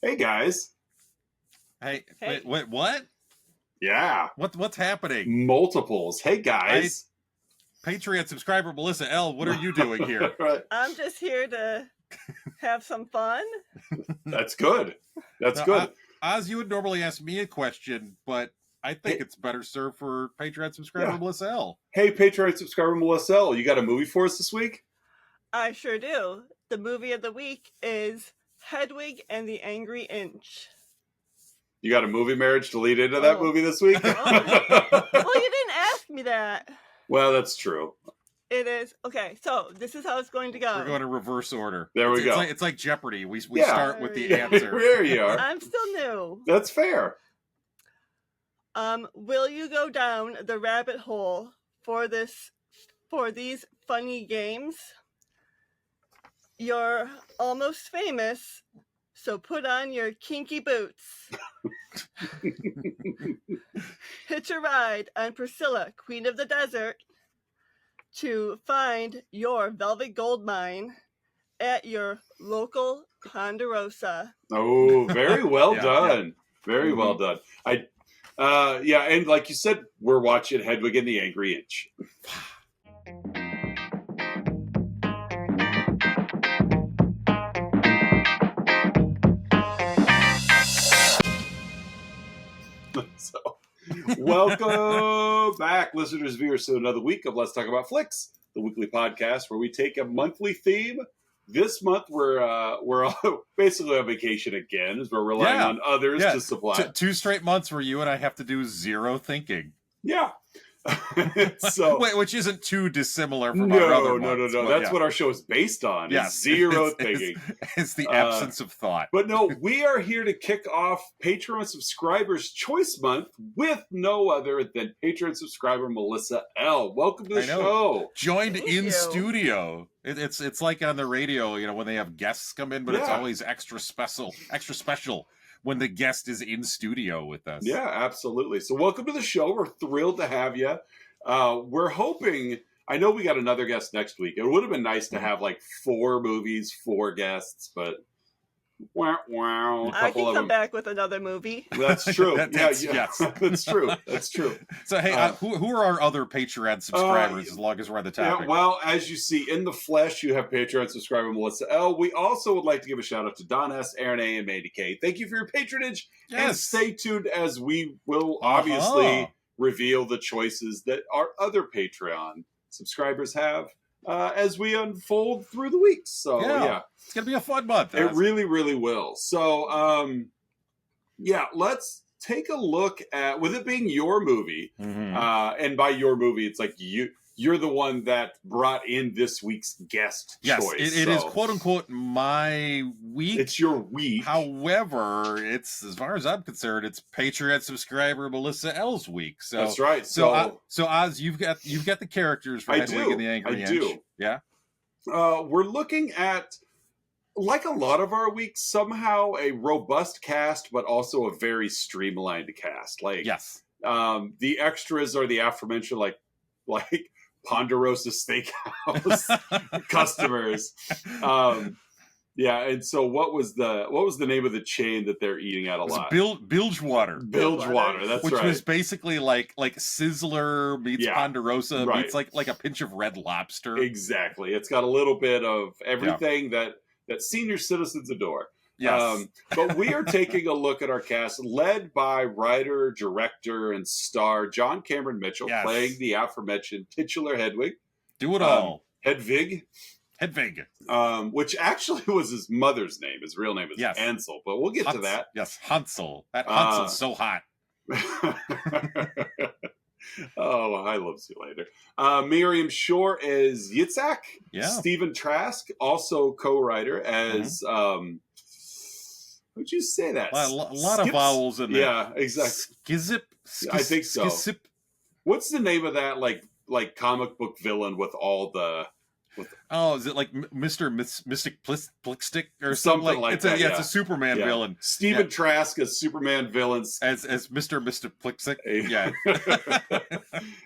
Hey guys. Hey. Wait, What? Yeah. what's happening? Multiples. Hey guys. Patreon subscriber Melissa L., what are you doing here? Right. I'm just here to have some fun. That's good. That's Now, good. Oz, you would normally ask me a question, but I think it's better served for Patreon subscriber Melissa L. Hey, Patreon subscriber Melissa L., you got a movie for us this week? I sure do. The movie of the week is Hedwig and the Angry Inch. You got a movie marriage to lead into that movie this week? Well, you didn't ask me that. Well, that's true. It is. Okay, so this is how it's going to go. We're going to reverse order. There we go. It's like Jeopardy. We start with the answer. There you are. I'm still new. That's fair. Will you go down the rabbit hole for these funny games? You're almost famous, so put on your kinky boots. Hitch a ride on Priscilla, Queen of the Desert, to find your velvet gold mine at your local Ponderosa. Oh, very well done. Yeah. Very well done. And like you said, we're watching Hedwig and the Angry Inch. So, welcome back, listeners, viewers, to another week of Let's Talk About Flicks, the weekly podcast where we take a monthly theme. This month, we're basically on vacation again, as we're relying on others to supply. Two straight months where you and I have to do zero thinking. Yeah. So, which isn't too dissimilar from our other months. No. That's what our show is based on. Yes. Zero thinking. It's the absence of thought. But no, we are here to kick off Patreon Subscribers Choice Month with no other than Patreon subscriber Melissa L. Welcome to the show. Joined in studio. It's like on the radio, when they have guests come in, but it's always extra special when the guest is in studio with us. Yeah, absolutely. So welcome to the show. We're thrilled to have you. We're hoping, I know we got another guest next week. It would have been nice to have like 4 movies, 4 guests, but wow. I can come back with another movie. That's true. Yes. That's true. That's true. So, hey, who are our other Patreon subscribers, as long as we're on the topic? Yeah, well, as you see in the flesh, you have Patreon subscriber Melissa L. We also would like to give a shout out to Don S., Aaron A., and Mandy K. Thank you for your patronage. Yes. And stay tuned as we will obviously reveal the choices that our other Patreon subscribers have as we unfold through the weeks. So, yeah. It's going to be a fun month. It really, really will. So, let's take a look at, with it being your movie, and by your movie, it's like you're the one that brought in this week's guest choice. Yes, it is quote-unquote my week. It's your week. However, it's, as far as I'm concerned, it's Patreon subscriber Melissa L's week. So that's right. So Oz, you've got the characters for Hedwig and the Angry Inch. I do. Yeah. We're looking at, like a lot of our weeks, somehow a robust cast, but also a very streamlined cast. Like, yes. The extras are the aforementioned, like Ponderosa Steakhouse customers. And so what was the name of the chain that they're eating at a lot? Bilgewater. Bilgewater, that's which right. Which was basically like Sizzler meets Ponderosa meets like a pinch of Red Lobster. Exactly. It's got a little bit of everything that senior citizens adore. Yes. But we are taking a look at our cast, led by writer, director, and star John Cameron Mitchell, playing the aforementioned titular Hedwig. Do it all. Hedwig. Which actually was his mother's name. His real name is Hansel, but we'll get to that. Yes, Hansel. That Hansel's so hot. Oh, I love See You Later. Miriam Shore is Yitzhak. Yeah. Stephen Trask, also co-writer as... Would you say that? A lot of vowels in there. Yeah, exactly. Skizip? I think so. Skizip? What's the name of that like comic book villain with all the... is it like Mr. Mystic Plickstick or something like that? It's a Superman villain. Stephen Trask as Superman villains. As Mr. Plickstick. Yeah.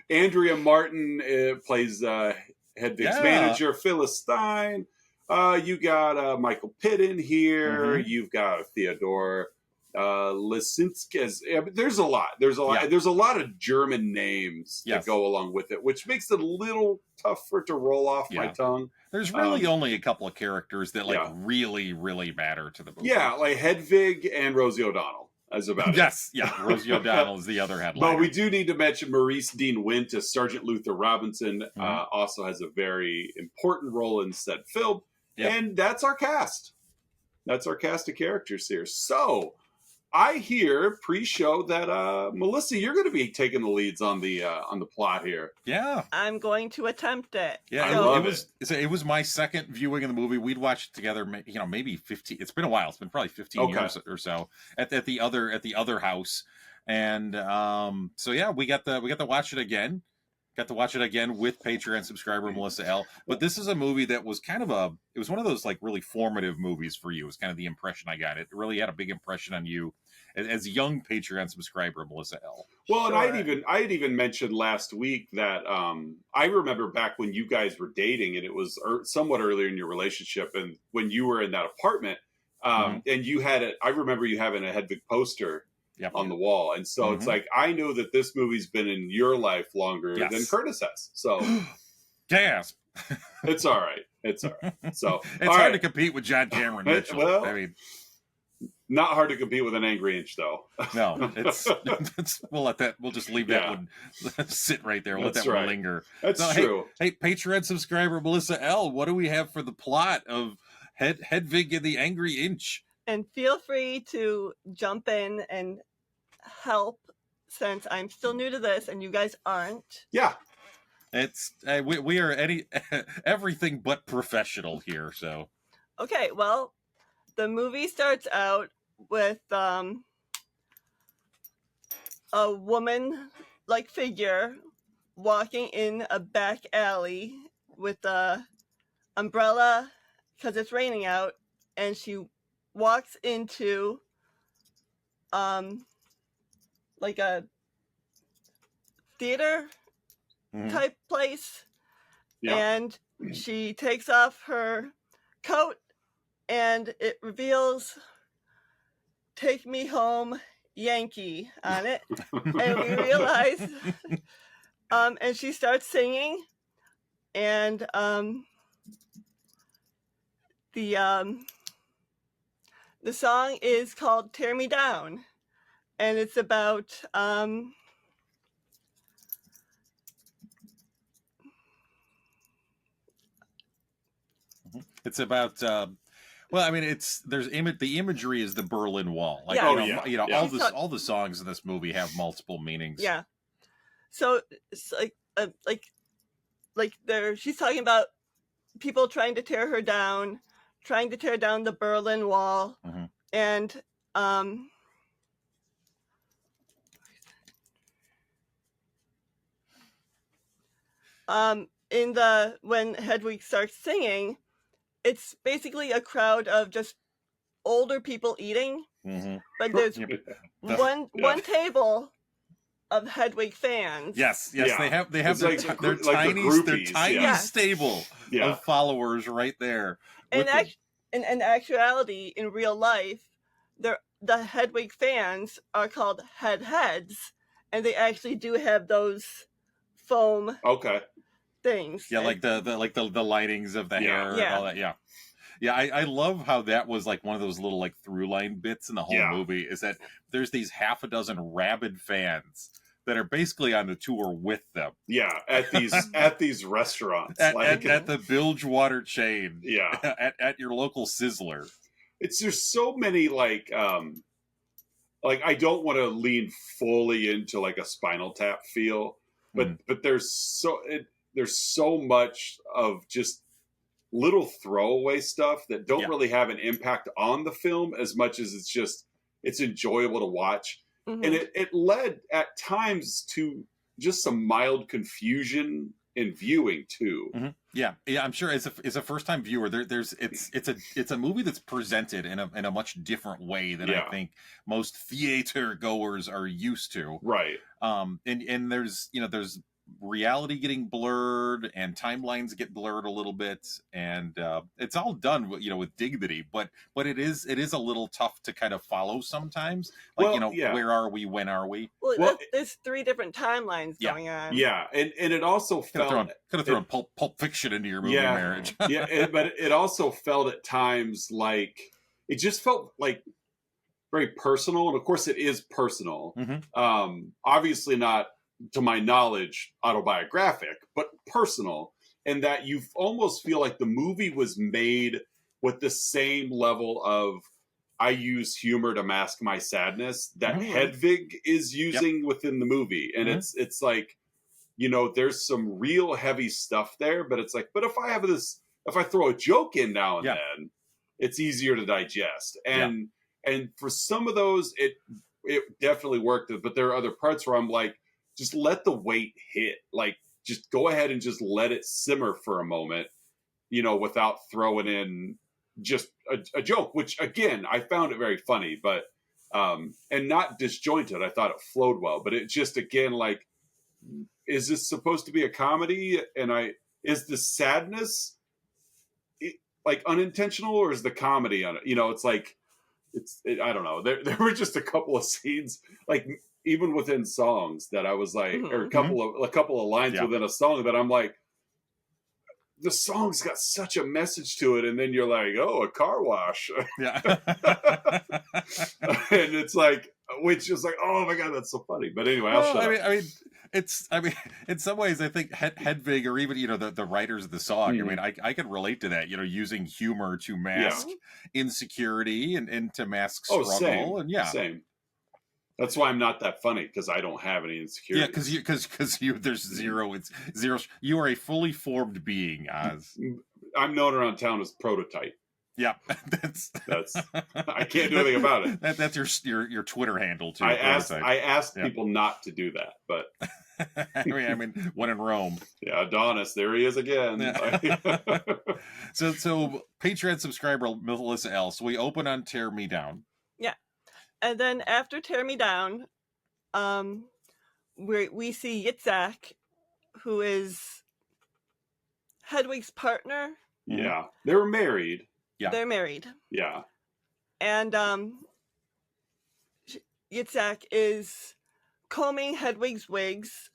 Andrea Martin plays Hedwig's manager, Phyllis Stein. You got Michael Pitt in here. Mm-hmm. You've got Theodore Lisinski. There's a lot. There's a lot. Yeah. There's a lot of German names that go along with it, which makes it a little tough for it to roll off my tongue. There's really only a couple of characters that really, really matter to the movie. Yeah, like Hedwig and Rosie O'Donnell. That's about it. Yes, yeah. Rosie O'Donnell is the other headliner. But we do need to mention Maurice Dean Wint as Sergeant Luther Robinson. Also has a very important role in said film. Yep. And that's our cast. That's our cast of characters here. So I hear pre-show that Melissa, you're going to be taking the leads on the plot here. Yeah, I'm going to attempt it. Yeah, I love it. It was my second viewing of the movie. We'd watched it together, maybe 15. It's been a while. It's been probably 15 years or so at the other house, and so yeah, we got to watch it again. Got to watch it again with Patreon subscriber Melissa L. But this is a movie that was kind of it was one of those like really formative movies for you. It was kind of the impression I got. It really had a big impression on you as a young Patreon subscriber Melissa L. Well, and I had even mentioned last week that I remember back when you guys were dating, and it was somewhat earlier in your relationship, and when you were in that apartment, and you had I remember you having a Hedwig poster. Yep. On the wall. And so it's like, I know that this movie's been in your life longer than Curtis has. So gasp. It's all right. It's all right. So it's hard to compete with John Cameron Mitchell. Well, I mean, not hard to compete with an angry inch though. No, it's we'll just leave that one sit right there. Let that one linger. That's true. Hey, Patreon subscriber Melissa L, what do we have for the plot of Hedwig and the Angry Inch? And feel free to jump in and help, since I'm still new to this and you guys aren't. Yeah. It's we are everything but professional here, so. Okay, well, the movie starts out with a woman-like figure walking in a back alley with a umbrella because it's raining out, and she walks into like a theater type place, and she takes off her coat and it reveals "Take Me Home Yankee" on it. And we realize and she starts singing, and the song is called "Tear Me Down," and it's about it's about well, I mean, the imagery is the Berlin Wall. Like, all the songs in this movie have multiple meanings. Yeah. So it's like she's talking about people trying to tear her down, trying to tear down the Berlin Wall, and when Hedwig starts singing, it's basically a crowd of just older people eating, but there's one table of Hedwig fans. Yes, they have their tiny stable of followers right there. And in actuality, in real life, the Hedwig fans are called heads, and they actually do have those foam things. Yeah, like the lightings of the hair and all that. Yeah, I love how that was like one of those little like through line bits in the whole movie, is that there's these half a dozen rabid fans that are basically on the tour with them. Yeah, at these restaurants. At the Bilgewater chain. Yeah. At your local Sizzler. There's so many like I don't want to lean fully into like a Spinal Tap feel, but there's so much of just little throwaway stuff that don't really have an impact on the film as much as it's enjoyable to watch. And it led at times to just some mild confusion in viewing too. Yeah, I'm sure as a first time viewer, it's a movie that's presented in a much different way than I think most theater goers are used to. Right. And there's reality getting blurred and timelines get blurred a little bit, and it's all done with dignity, but it is a little tough to kind of follow sometimes, like where are we, when are we? Well, there's 3 different timelines going on. Yeah, and it also felt could have thrown Pulp Fiction into your movie marriage. But it also felt at times like it just felt like very personal, and of course it is personal. Obviously not, to my knowledge, autobiographic, but personal, and that you almost feel like the movie was made with the same level of I use humor to mask my sadness that Hedwig is using within the movie. And it's like, there's some real heavy stuff there, but it's like, but if I throw a joke in now and then, it's easier to digest. And for some of those, it definitely worked, but there are other parts where I'm like, just let the weight hit. Like, just go ahead and just let it simmer for a moment, without throwing in just a joke, which again, I found it very funny, but, and not disjointed. I thought it flowed well, but it just, again, like, is this supposed to be a comedy? And is the sadness like unintentional, or is the comedy on it? It's like, I don't know. There were just a couple of scenes, like, even within songs, that I was like, or a couple of lines within a song that I'm like, the song's got such a message to it, and then you're like, oh, a car wash, and it's like, which is like, oh my god, that's so funny. But anyway, I'll shut up. I mean, in some ways, I think Hedwig, or even the writers of the song, I mean, I can relate to that. Using humor to mask insecurity and to mask struggle, same. That's why I'm not that funny, because I don't have any insecurity. Yeah, because there's zero. It's zero. You are a fully formed being, Oz. I'm known around town as Prototype. Yeah, that's I can't do anything about it. That's your Twitter handle too. I asked people not to do that, but I mean, when in Rome. Yeah, Adonis, there he is again. Yeah. So Patreon subscriber Melissa L. So we open on Tear Me Down. Yeah. And then after Tear Me Down, we see Yitzhak, who is Hedwig's partner. Yeah. They were married. Yeah. They're married. Yeah. And Yitzhak is combing Hedwig's wigs,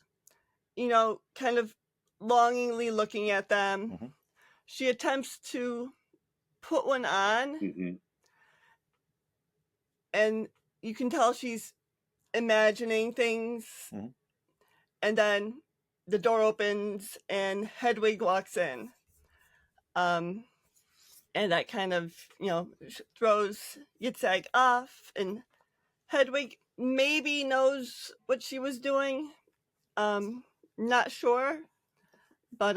kind of longingly looking at them. She attempts to put one on. And you can tell she's imagining things. And then the door opens and Hedwig walks in. And that kind of, throws Yitzhak off. And Hedwig maybe knows what she was doing. Not sure. But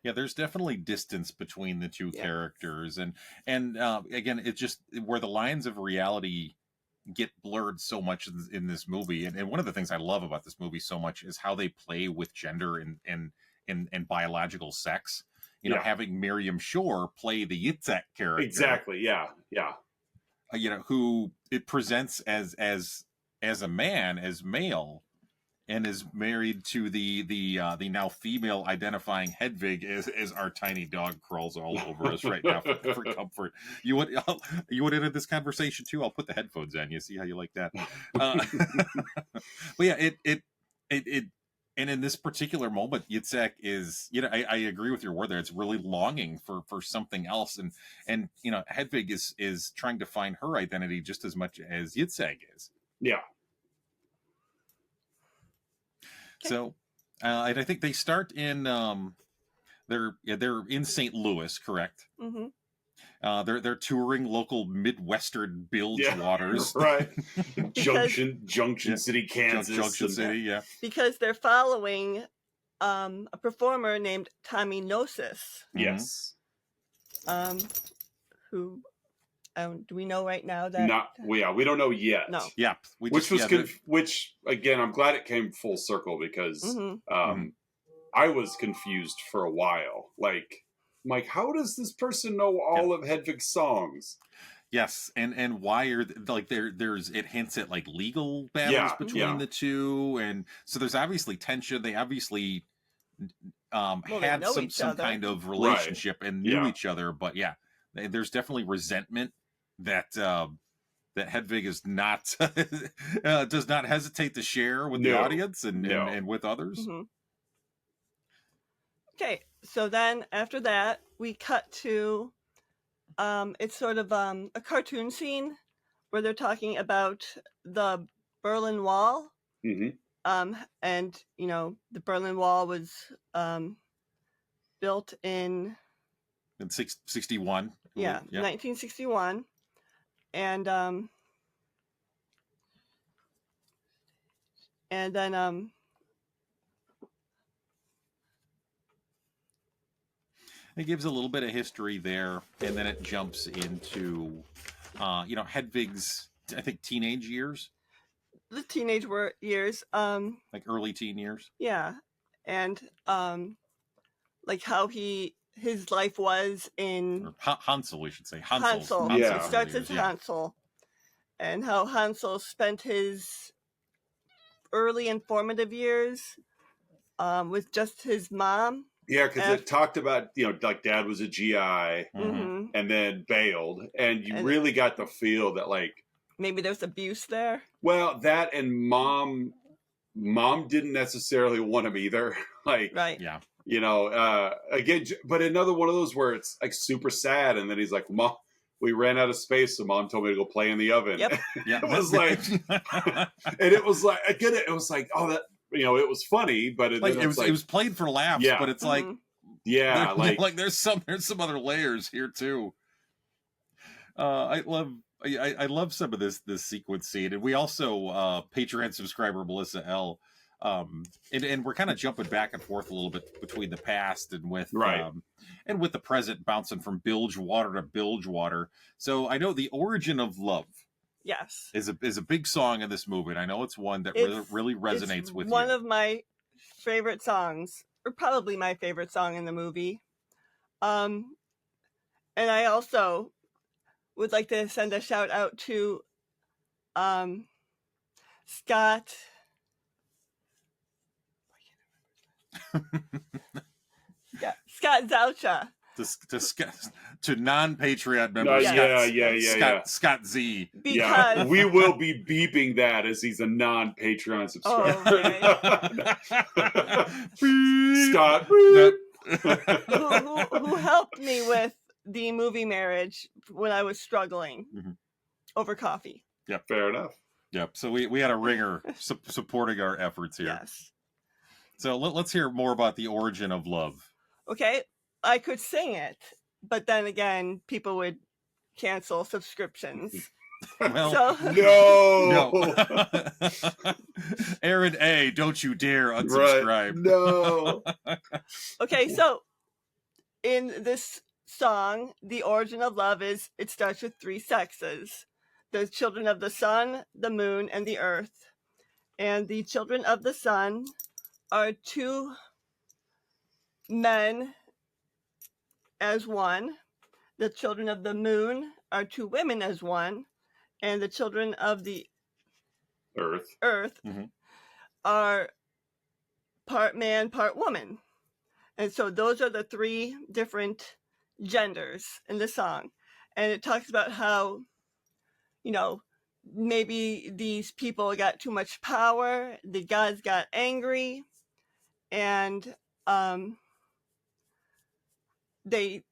yeah, there's definitely distance between the two characters, and again, it's just where the lines of reality get blurred so much in this movie. And one of the things I love about this movie so much is how they play with gender and biological sex. Having Miriam Shore play the Yitzhak character, exactly. Yeah. Who it presents as a man, as male, and is married to the now female identifying Hedwig as our tiny dog crawls all over us right now for comfort. You would end this conversation too. I'll put the headphones on. You see how you like that? But yeah, it and in this particular moment, Yitzhak is, I agree with your word there. It's really longing for something else, and Hedwig is trying to find her identity just as much as Yitzhak is. Yeah. So, and I think they start in they're in St. Louis, correct? They're touring local Midwestern bilge waters, right? Junction City, Kansas. Junction City, yeah. Because they're following a performer named Tommy Gnosis. Yes. Who? Do we know right now that? We don't know yet. No. Yeah. Which again, I'm glad it came full circle, because I was confused for a while. Like, how does this person know all of Hedwig's songs? Yes, and why are like there's it hints at like legal battles Yeah, between the two, and so there's obviously tension. They obviously Well, they had know each some other. kind of Right. relationship and knew Yeah. each other, but yeah, there's definitely resentment that that Hedwig is not does not hesitate to share with the No. audience and No. and with others. Mhm. Okay, so then after that, we cut to it's sort of a cartoon scene where they're talking about the Berlin Wall. hmm And you know, the Berlin Wall was built in In 61. yeah, 1961, and then it gives a little bit of history there, and then it jumps into you know, Hedwig's, I think, teenage years, the teenage years, like early teen years. yeah, and like how his life was in Or Hansel, we should say. Hansel. Yeah. It starts as Hansel, and how Hansel spent his early and formative years with just his mom. Yeah, because it talked about, you know, like dad was a GI Mm-hmm. and then bailed, and you And really got the feel that like maybe there's abuse there. well, that and mom didn't necessarily want him either. Like, Right. Yeah. you know, again, but another one of those where it's like super sad, and then he's like, "Mom, we ran out of space, so mom told me to go play in the oven." Yep. Yeah. It was like, and it was like, I get it. It was like, oh, that, you know, it was funny, but like it was played for laughs, Yeah. but it's like, yeah, like there's some other layers here too. I love some of this sequence scene, and we also Patreon subscriber Melissa L. And we're kind of jumping back and forth a little bit between the past and with and with the present, bouncing from bilge water to bilge water. So I know the origin of love. Yes. Is a big song in this movie, and I know it's one that really resonates with you. One of my favorite songs, or probably my favorite song in the movie. And I also would like to send a shout out to Scott. Scott Zoucha. To non-Patreon members. Scott Z. Because yeah, we will be beeping that as he's a non-Patreon subscriber. Scott, who helped me with the movie Marriage when I was struggling over coffee. Yep, fair enough. Yep. So we had a ringer supporting our efforts here. Yes. So let's hear more about the origin of love. Okay, I could sing it, but then again, people would cancel subscriptions. Well, no. Aaron A, don't you dare unsubscribe. Right. No. Okay, so in this song, the origin of love is it starts with three sexes: the children of the sun, the moon, and the earth. And the children of the sun are two men as one. The children of the moon are two women as one. And the children of the earth are part man, part woman. And so those are the three different genders in the song. And it talks about how, you know, maybe these people got too much power, the gods got angry, and they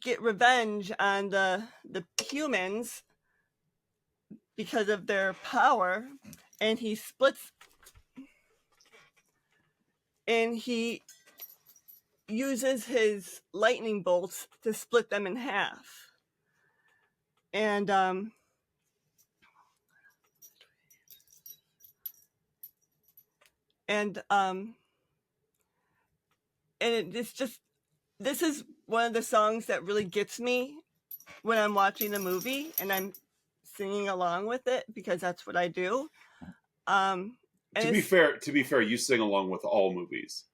get revenge on the humans because of their power, and he uses his lightning bolts to split them in half. And it's just, this is one of the songs that really gets me when I'm watching the movie and I'm singing along with it, because that's what I do. To be fair, you sing along with all movies.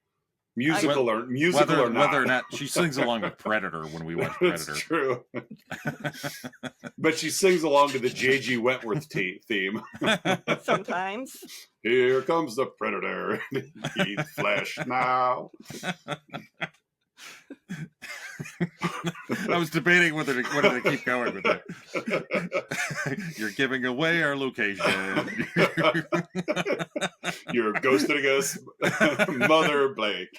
Musical or not. Whether or not she sings along with Predator when we watch Predator. That's true. But she sings along to the J.G. Wentworth theme. Sometimes. Here comes the Predator. Eat flesh now. I was debating whether to keep going with it. You're giving away our location. You're ghosting us, Mother Blake.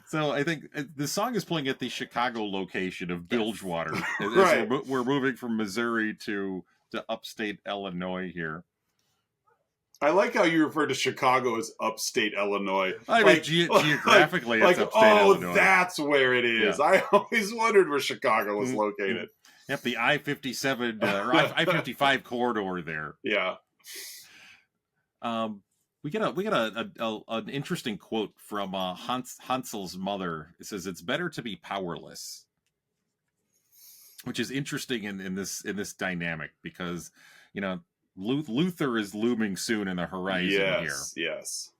So I think the song is playing at the Chicago location of Bilgewater. Right. We're moving from Missouri to upstate Illinois here. I like how you refer to Chicago as upstate Illinois. I mean, geographically, it's upstate Illinois. That's where it is. Yeah. I always wondered where Chicago was located. Yep, the I-57 or I-55 corridor there. Yeah. We get an interesting quote from Hansel's mother. It says, "It's better to be powerless," which is interesting in this dynamic because, you know, Luther is looming soon in the horizon here. Yes.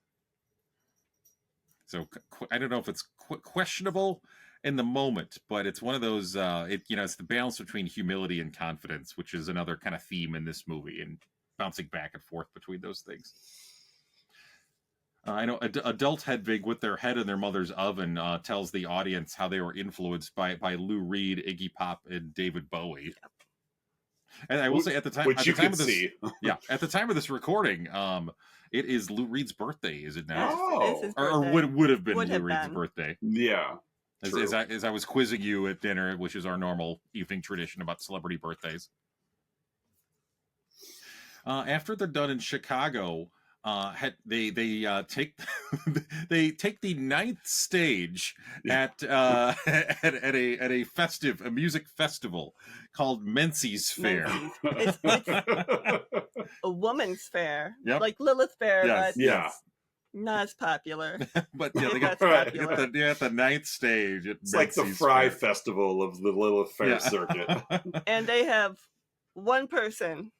So I don't know if it's questionable in the moment, but it's one of those. It's the balance between humility and confidence, which is another kind of theme in this movie, and bouncing back and forth between those things. I know adult Hedwig, with their head in their mother's oven, tells the audience how they were influenced by Lou Reed, Iggy Pop, and David Bowie. And I will say at the time, which you can see, at the time of this recording, it is Lou Reed's birthday, is it not? Oh, or would have been Lou Reed's birthday. Yeah. As I was quizzing you at dinner, which is our normal evening tradition about celebrity birthdays. After they're done in Chicago, they take take the ninth stage at a music festival called Menzies Fair. It's a woman's fair, yep. like Lilith Fair, yes. but Yes. not as popular. But yeah, they got the ninth stage. It's like the Fry Festival of the Lilith Fair circuit. And they have one person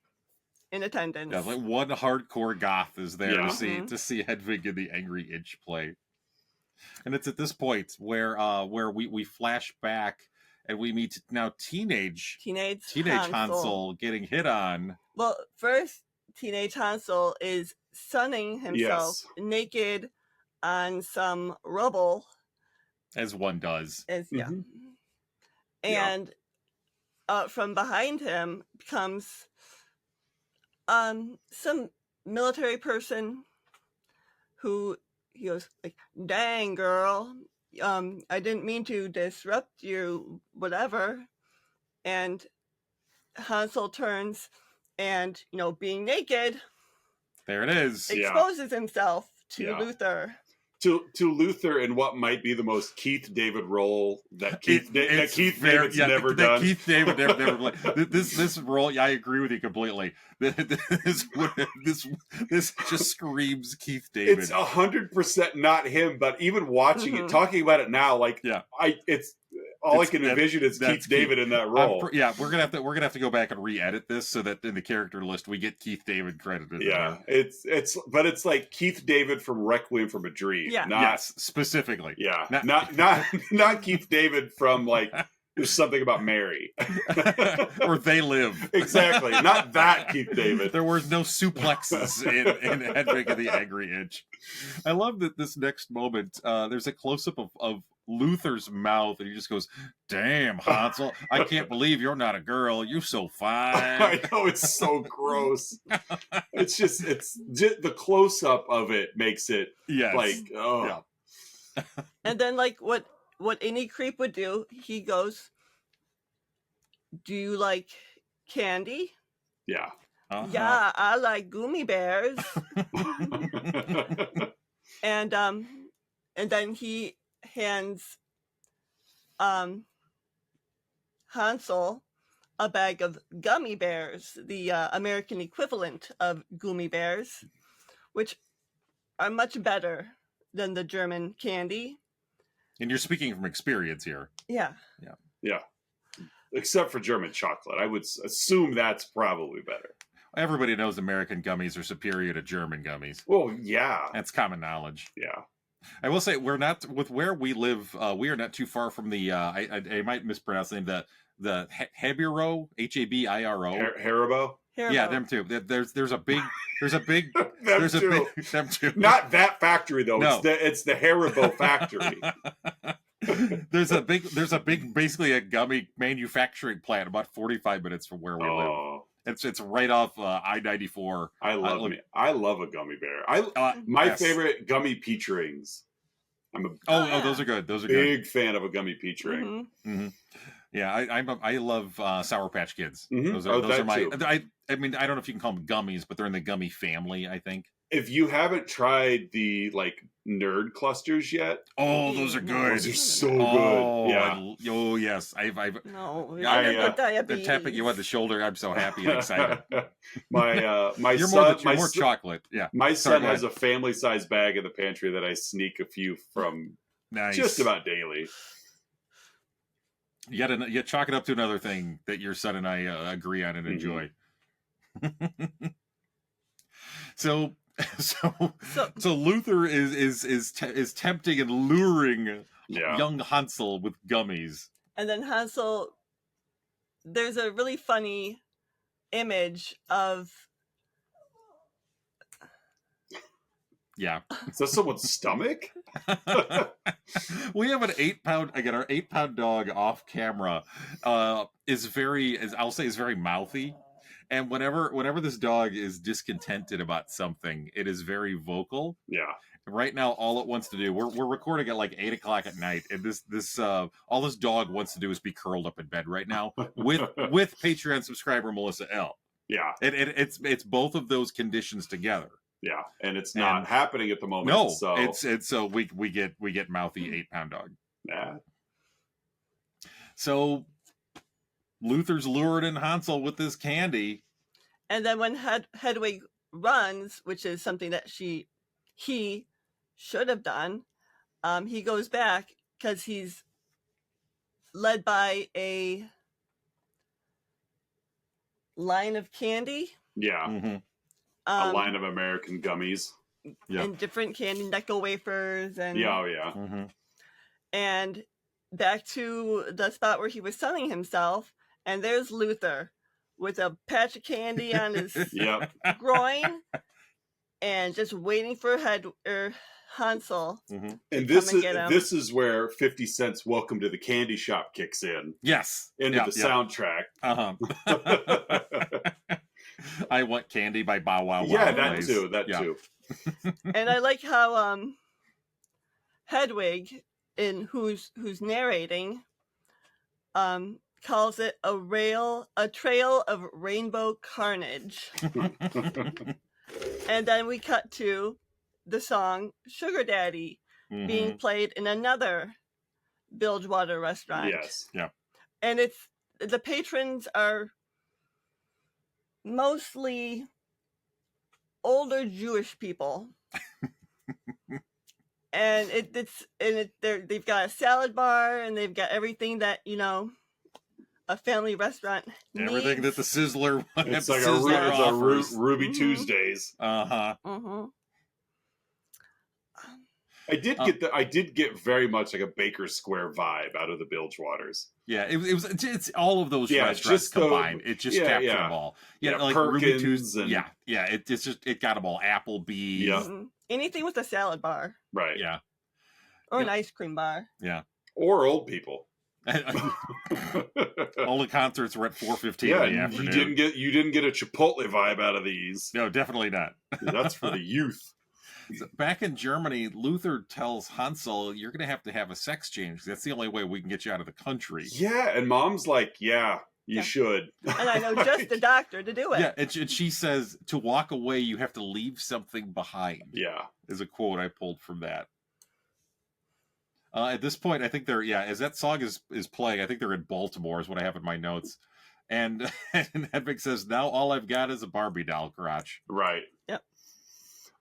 in attendance. Yeah, like one hardcore goth is there to see Hedwig and the Angry Inch play. And it's at this point where we flash back and we meet now teenage Hansel getting hit on. Well, first teenage Hansel is sunning himself naked on some rubble, as one does. And from behind him comes some military person who he goes like, "Dang girl, I didn't mean to disrupt you, whatever." And Hansel turns and, being naked, there it is, exposes himself to Luther. To Luther in what might be the most Keith David role that Keith David's never done. Keith David never played. This role, I agree with you completely. This just screams Keith David. It's 100% not him, but even watching it, talking about it now, I can envision is Keith David in that role. We're gonna have to go back and re-edit this so that in the character list we get Keith David credited. Yeah, it's like Keith David from Requiem for a Dream. Yeah. Yes, specifically. Yeah, not Keith David from There's Something About Mary. Or They Live. Exactly. Not that Keith David. There were no suplexes in Hedwig and the Angry Inch. I love that this next moment, there's a close-up of Luther's mouth, and he just goes, "Damn, Hansel, I can't believe you're not a girl. You're so fine." I know, it's so gross. It's just the close-up of it makes it And then what any creep would do, he goes, "Do you like candy?" Yeah. Uh-huh. Yeah, I like gummy bears. And then he hands Hansel a bag of gummy bears, the American equivalent of gummy bears, which are much better than the German candy. And you're speaking from experience here. Yeah. Except for German chocolate. I would assume that's probably better. Everybody knows American gummies are superior to German gummies. Well, yeah. That's common knowledge. Yeah. I will say we're not with where we live. We are not too far from the. I might mispronounce the name. The Habiro, Habiro. Haribo. Yeah, them too. There's a big them too. Them too. Not that factory though. No. It's the Haribo factory. there's a big basically a gummy manufacturing plant about 45 minutes from where we live. It's right off I-94. I love a gummy bear. My favorite gummy peach rings. Those are good. Those are big fan of a gummy peach ring. Mm-hmm. Yeah, I love Sour Patch Kids. Mm-hmm. Those are my. I mean, I don't know if you can call them gummies, but they're in the gummy family, I think. If you haven't tried the nerd clusters yet, those are good. Those are so good. Yeah. Yes. I've diabetes. They're tapping you on the shoulder. I'm so happy and excited. my you're son, more chocolate. Yeah. My son has a family size bag in the pantry that I sneak a few from just about daily. You chalk it up to another thing that your son and I agree on and enjoy. So Luther is tempting and luring young Hansel with gummies. And then Hansel, there's a really funny image of. Yeah. Is that someone's stomach? We have an 8-pound, again, our 8-pound dog off camera is very mouthy. And whenever this dog is discontented about something, it is very vocal. Yeah. Right now, all it wants to do, we're recording at 8:00 at night, and this all this dog wants to do is be curled up in bed right now with Patreon subscriber Melissa L. Yeah. It's both of those conditions together. Yeah, and it's not happening at the moment. No, so it's so we get mouthy 8-pound dog. Yeah. So Luther's lured in Hansel with this candy, and then when Hedwig runs, which is something that he should have done, he goes back because he's led by a line of candy. Yeah. Mm-hmm. A line of American gummies. Yeah. And different candy, Necco wafers. And Mm-hmm. And back to the spot where he was sunning himself. And there's Luther with a patch of candy on his groin. And just waiting for Hansel. Mm-hmm. And this is where 50 Cent's Welcome to the Candy Shop kicks in. Yes. Into the soundtrack. Uh-huh. I Want Candy by Bow Wow. Yeah, that too. And I like how Hedwig, who's narrating, calls it a trail of rainbow carnage. And then we cut to the song Sugar Daddy being played in another Bilgewater restaurant. Yes. Yeah. And the patrons are mostly older Jewish people. And they've got a salad bar and they've got everything that, a family restaurant needs. Everything that the Sizzler. It's like a Ruby Tuesdays. Uh-huh. Mm-hmm. I did get very much like a Baker Square vibe out of the Bilgewaters. Yeah, it's all of those restaurants combined. It just captured them all. Yeah, like Perkins Ruby Tuesday. And... Yeah. It got them all. Applebee's. Yeah. Mm-hmm. Anything with a salad bar. Right. Yeah. Or an ice cream bar. Yeah. Or old people. All the concerts were at 4:15 in the afternoon. You didn't get a Chipotle vibe out of these. No, definitely not. That's for the youth. So back in Germany, Luther tells Hansel, "You're going to have a sex change. That's the only way we can get you out of the country." Yeah, and Mom's like, "Yeah, you should." And I know just the doctor to do it. Yeah, and she says, "To walk away, you have to leave something behind." Yeah, is a quote I pulled from that. At this point, I think as that song is playing, I think they're in Baltimore, is what I have in my notes. And Hedwig says, "Now all I've got is a Barbie doll crotch." Right. Yep.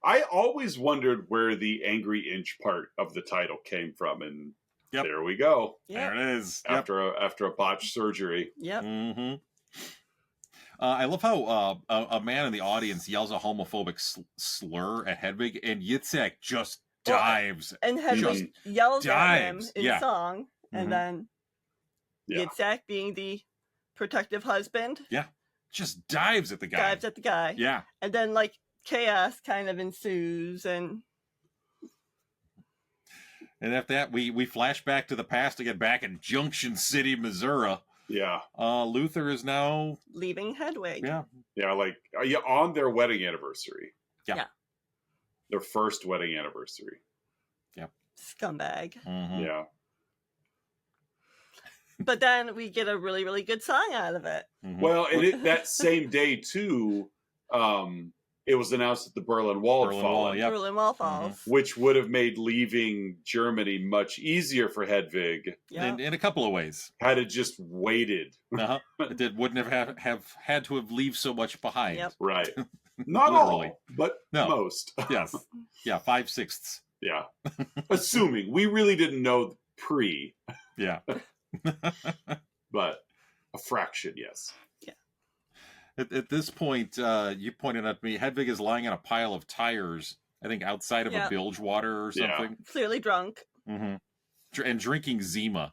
I always wondered where the Angry Inch part of the title came from, and there we go. Yep. There it is. After a botched surgery. Yep. Mm-hmm. I love how a man in the audience yells a homophobic slur at Hedwig, and Yitzhak just dives. And Hedwig yells at him in song, and then Yitzhak, being the protective husband, just dives at the guy. Yeah. And then like chaos kind of ensues, and after that, we flash back to the past to get back in Junction City, Missouri. Yeah. Luther is now leaving Hedwig. Yeah. Yeah, like on their wedding anniversary. Yeah. Their first wedding anniversary. Yeah. Scumbag. Mm-hmm. Yeah. But then we get a really, really good song out of it. Mm-hmm. Well, and that same day too, it was announced that the Berlin Wall had fallen. Berlin Wall falls. Which would have made leaving Germany much easier for Hedwig. In a couple of ways. Had it just waited. It wouldn't have had to have leave so much behind. Yep. Right. Not all, but most. Yes. Yeah, 5/6. Yeah. Assuming. We really didn't know pre. Yeah. But a fraction, yes. At this point, you pointed out to me, Hedwig is lying on a pile of tires, I think outside of a bilge water or something. Clearly drunk. Mm-hmm. And drinking Zima.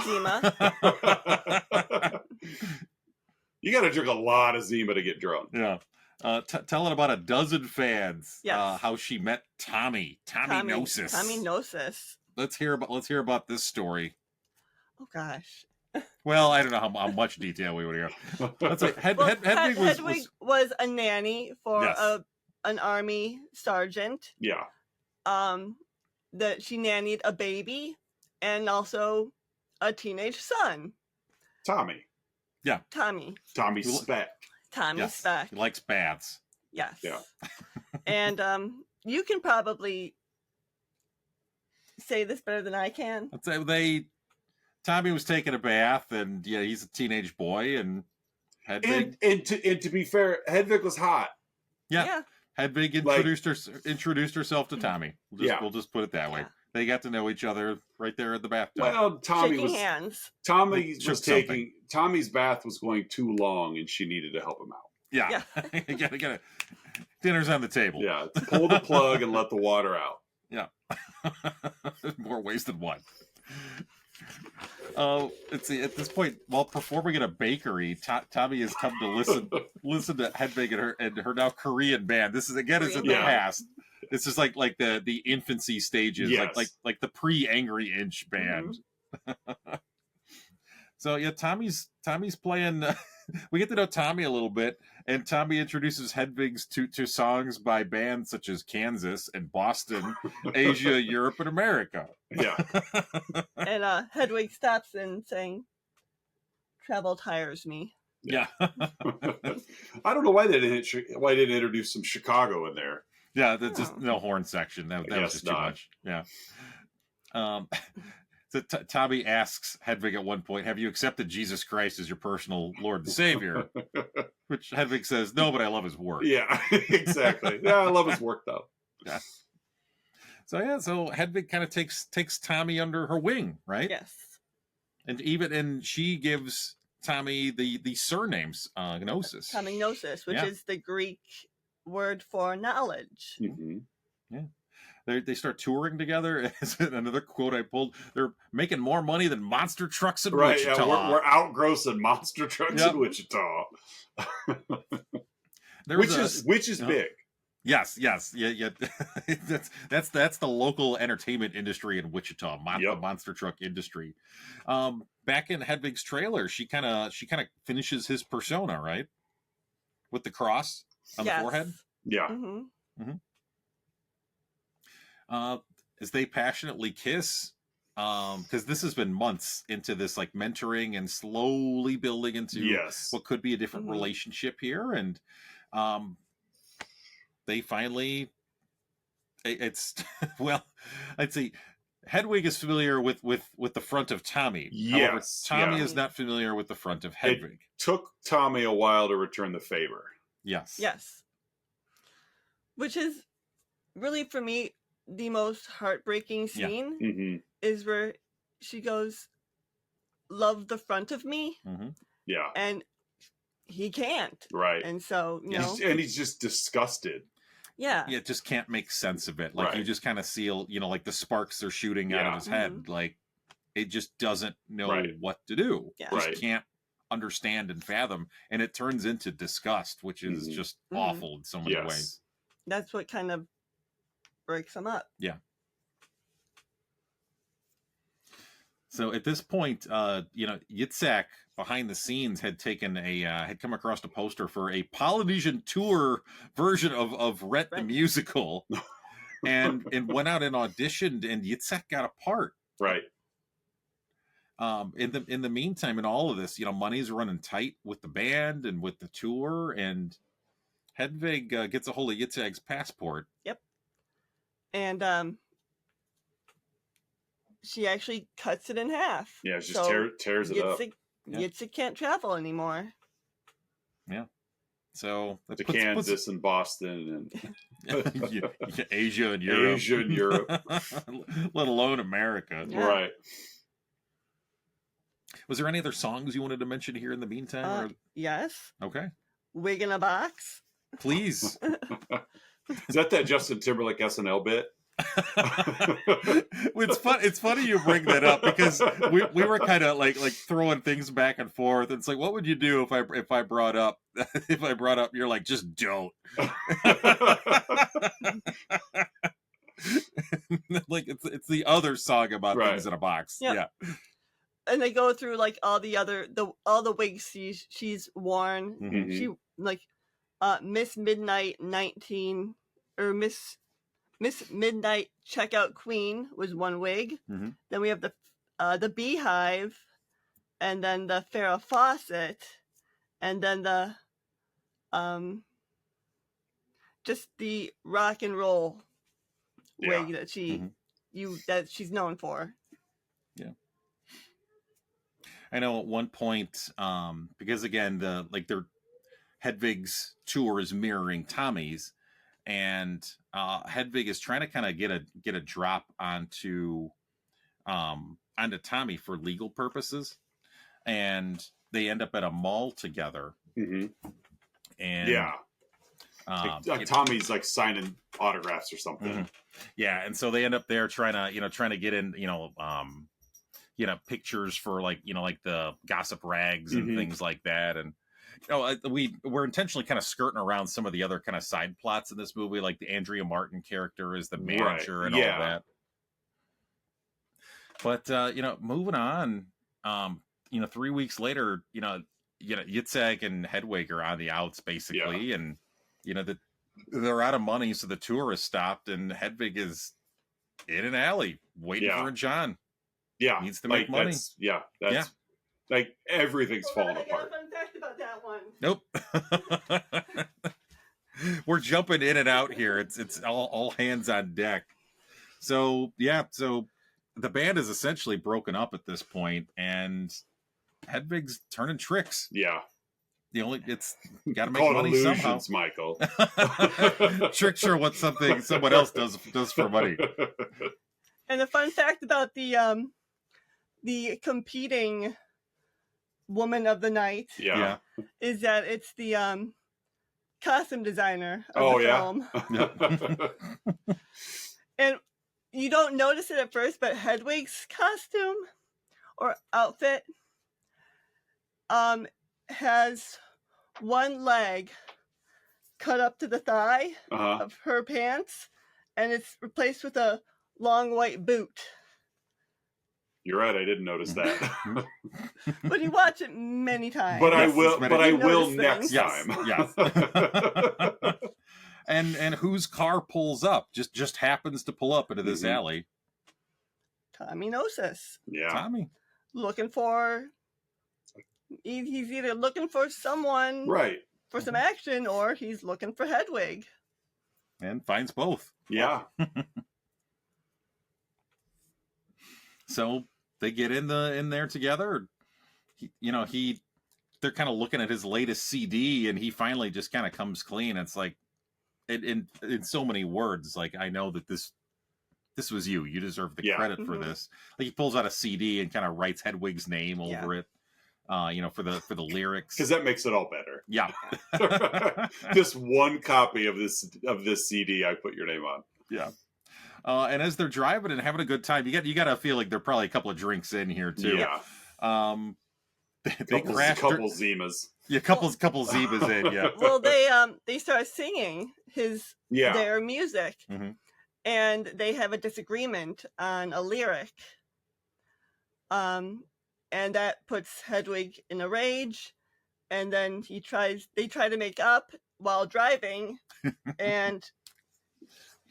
Zima. You got to drink a lot of Zima to get drunk. Yeah. Telling about a dozen fans. Yes. How she met Tommy Gnosis. Tommy Gnosis. Let's hear about this story. Oh gosh. Well, I don't know how much detail we would hear. Let's say Hedwig was a nanny for an army sergeant. Yeah. That she nannied a baby and also a teenage son. Tommy. Yeah. Tommy Speck. Tommy Speck. He likes baths. Yes. Yeah. And you can probably say this better than I can. Let's say Tommy was taking a bath, and he's a teenage boy, and Hedwig. And to be fair, Hedwig was hot. Yeah. Hedwig introduced herself to Tommy. We'll just put it that way. They got to know each other right there at the bathtub. Well, Shaking hands. Tommy's bath was going too long, and she needed to help him out. Yeah. Gotta. Dinner's on the table. Yeah. Pull the plug and let the water out. Yeah. More ways than one. Let's see. At this point, while performing at a bakery, Tommy has come to listen to Hedwig and her now Korean band. This is it's in the past. This is like the infancy stages, like the pre-Angry Inch band. Mm-hmm. So Tommy's playing. We get to know Tommy a little bit, and Tommy introduces Hedwig's to songs by bands such as Kansas and Boston, Asia, Europe, and America. Yeah. And Hedwig stops and saying, "Travel tires me." Yeah. I don't know why they didn't introduce some Chicago in there. Yeah, that's just no horn section. That was just too much. Yeah. So Tommy asks Hedwig at one point, "Have you accepted Jesus Christ as your personal Lord and Savior?" Which Hedwig says, "No, but I love his work." Yeah, exactly. Yeah, I love his work though. Yeah. So Hedwig kind of takes Tommy under her wing, right? Yes. And she gives Tommy the surnames Gnosis. Tommy Gnosis, which is the Greek word for knowledge. Mm-hmm. Yeah. They start touring together. Another quote I pulled: "They're making more money than monster trucks in Wichita." Yeah, we're outgrossing monster trucks in Wichita. Which is big. Yes. Yeah. That's the local entertainment industry in Wichita, the monster truck industry. Back in Hedwig's trailer, she kind of finishes his persona, right? With the cross on the forehead. Yeah. Mm-hmm. Mm-hmm. As they passionately kiss, because this has been months into this like mentoring and slowly building into what could be a different relationship here, and they finally, it's well, I'd say Hedwig is familiar with the front of Tommy. However, Tommy is not familiar with the front of Hedwig. It took Tommy a while to return the favor. Yes. Which is really, for me, the most heartbreaking scene is where she goes, "Love the front of me." Mm-hmm. Yeah. And he can't. Right. And so, and he's just disgusted. Yeah. Yeah, just can't make sense of it. Like Right. you just kind of see, like the sparks are shooting out of his head. Like it just doesn't know what to do. Yeah. Just can't understand and fathom. And it turns into disgust, which is just awful in so many ways. That's what kind of breaks him up. Yeah. So at this point, Yitzhak behind the scenes had come across a poster for a Polynesian tour version of Rent the Musical, and went out and auditioned, and Yitzhak got a part. Right. In the meantime, in all of this, money's running tight with the band and with the tour, and Hedwig gets a hold of Yitzhak's passport. Yep. And she actually cuts it in half. Yeah, she just tears it up. Yitzhak can't travel anymore. Yeah. So to Kansas and Boston and Asia and Europe. Asia and Europe. Let alone America. Yeah. Right. Was there any other songs you wanted to mention here in the meantime? Yes. Okay. Wig in a Box. Please. Is that Justin Timberlake SNL bit? It's funny you bring that up because we were kind of like throwing things back and forth. It's like, what would you do if I brought up you're like, just don't. Like it's the other song about things in a box. Yep. Yeah. And they go through like all the wigs she's worn. Mm-hmm. She like Miss Midnight 19 or Miss Midnight Checkout Queen was one wig. Mm-hmm. Then we have the Beehive, and then the Farrah Fawcett, and then the just the rock and roll wig that that she's known for. Yeah. I know at one point, because again, their Hedwig's tour is mirroring Tommy's, and Hedwig is trying to kind of get a drop onto Tommy for legal purposes, and they end up at a mall together. Mm-hmm. And Tommy's like signing autographs or something. Mm-hmm. Yeah, and so they end up there trying to get in, pictures for like the gossip rags and things like that. And we're intentionally kind of skirting around some of the other kind of side plots in this movie, like the Andrea Martin character is the manager and all that. But moving on, 3 weeks later, Yitzhak and Hedwig are on the outs basically, and they're out of money, so the tour is stopped, and Hedwig is in an alley waiting for a John. Yeah, needs to make money. That's like everything's falling apart. Fun fact about that one. Nope. We're jumping in and out here. It's all hands on deck. So the band is essentially broken up at this point, and Hedwig's turning tricks. Yeah. It's got to make money illusions, somehow. Michael. Tricks are what someone else does for money. And a fun fact about the competing woman of the night is that it's the costume designer of the film. And you don't notice it at first, but Hedwig's costume or outfit has one leg cut up to the thigh of her pants, and it's replaced with a long white boot. You're right, I didn't notice that. But you watch it many times. But I will next time. Yes. And whose car pulls up? Just happens to pull up into this alley. Tommy Gnosis. Yeah. Tommy. Looking for... He's either looking for someone for some action, or he's looking for Hedwig. And finds both. Yeah. So they get in there together. They're kind of looking at his latest CD, and he finally just kind of comes clean. It's like, in so many words, like, I know that this was you. You deserve the credit for this. Like, he pulls out a CD and kind of writes Hedwig's name over it. for the lyrics. Because that makes it all better. Yeah. Just one copy of this CD I put your name on. Yeah. And as they're driving and having a good time, you got to feel like they're probably a couple of drinks in here too. Yeah. They crash. Couple Zimas. Yeah, couple Zimas in. Yeah. Well, they start singing their music, and they have a disagreement on a lyric. And that puts Hedwig in a rage, and then they try to make up while driving, and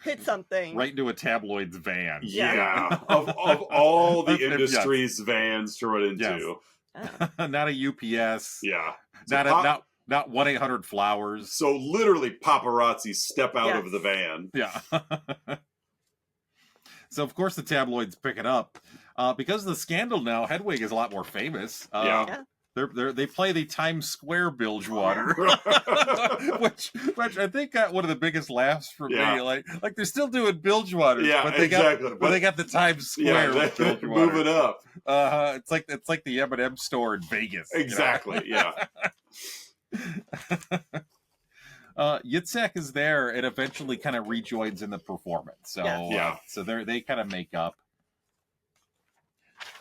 hit something right into a tabloid's van. Yeah. of all the industry's vans to run into. Yes. Not a UPS. Yeah. Not 1-800-Flowers. So literally paparazzi step out of the van. Yeah. So of course the tabloids pick it up. Because of the scandal now, Hedwig is a lot more famous. They play the Times Square Bilgewater, which I think got one of the biggest laughs for me. Like they're still doing Bilgewaters, but they got the Times Square Bilgewater. Moving up. It's like the M&M store in Vegas. Exactly. Yeah. Yitzhak is there and eventually kind of rejoins in the performance. So so they kind of make up.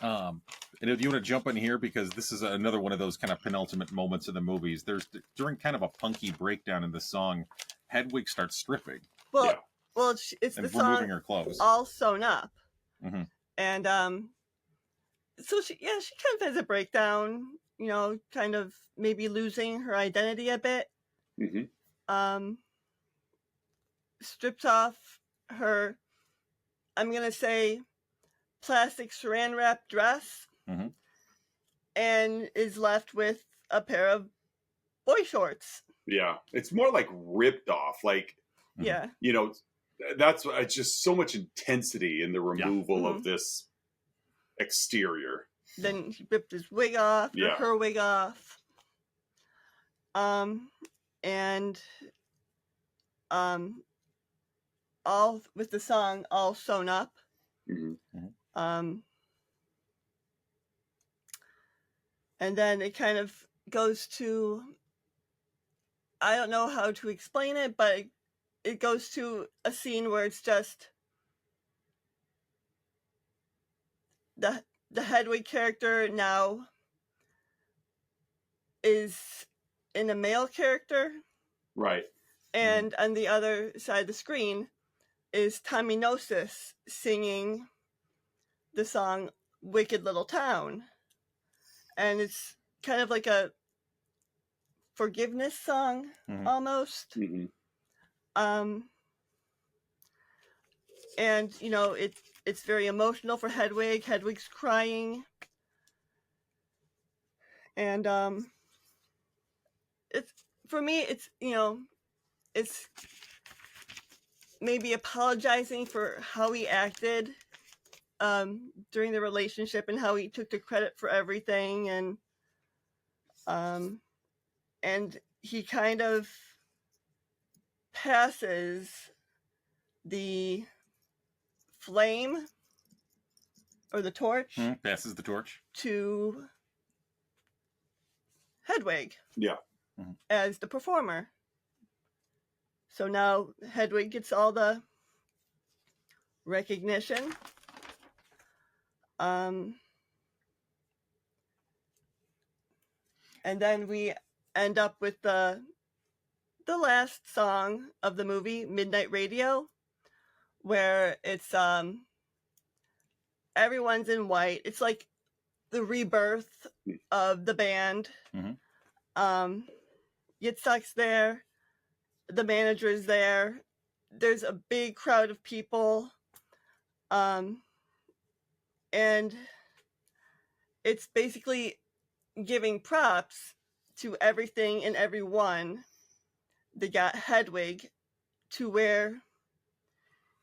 And if you want to jump in here, because this is another one of those kind of penultimate moments of the movies, during kind of a punky breakdown in the song, Hedwig starts stripping. Well, it's the song removing her clothes, all sewn up, and so she kind of has a breakdown, kind of maybe losing her identity a bit. Strips off her, I'm gonna say, plastic saran wrap dress, and is left with a pair of boy shorts. Yeah, it's more like ripped off. Like, that's it's just so much intensity in the removal of this exterior. Then he ripped his wig off, or her wig off, and all with the song all sewn up. And then it kind of goes to, I don't know how to explain it, but it goes to a scene where it's just the Hedwig character now is in a male character. Right. And on the other side of the screen is Tommy Gnosis singing the song Wicked Little Town. And it's kind of like a forgiveness song, almost. And, it's very emotional for Hedwig. Hedwig's crying. And for me, it's maybe apologizing for how he acted during the relationship and how he took the credit for everything, and he kind of passes the flame or the torch passes the torch to Hedwig as the performer. So now Hedwig gets all the recognition. And then we end up with the last song of the movie, Midnight Radio, where it's everyone's in white. It's like the rebirth of the band. Yitzhak's there. The manager is there. There's a big crowd of people. And it's basically giving props to everything and everyone that got Hedwig to where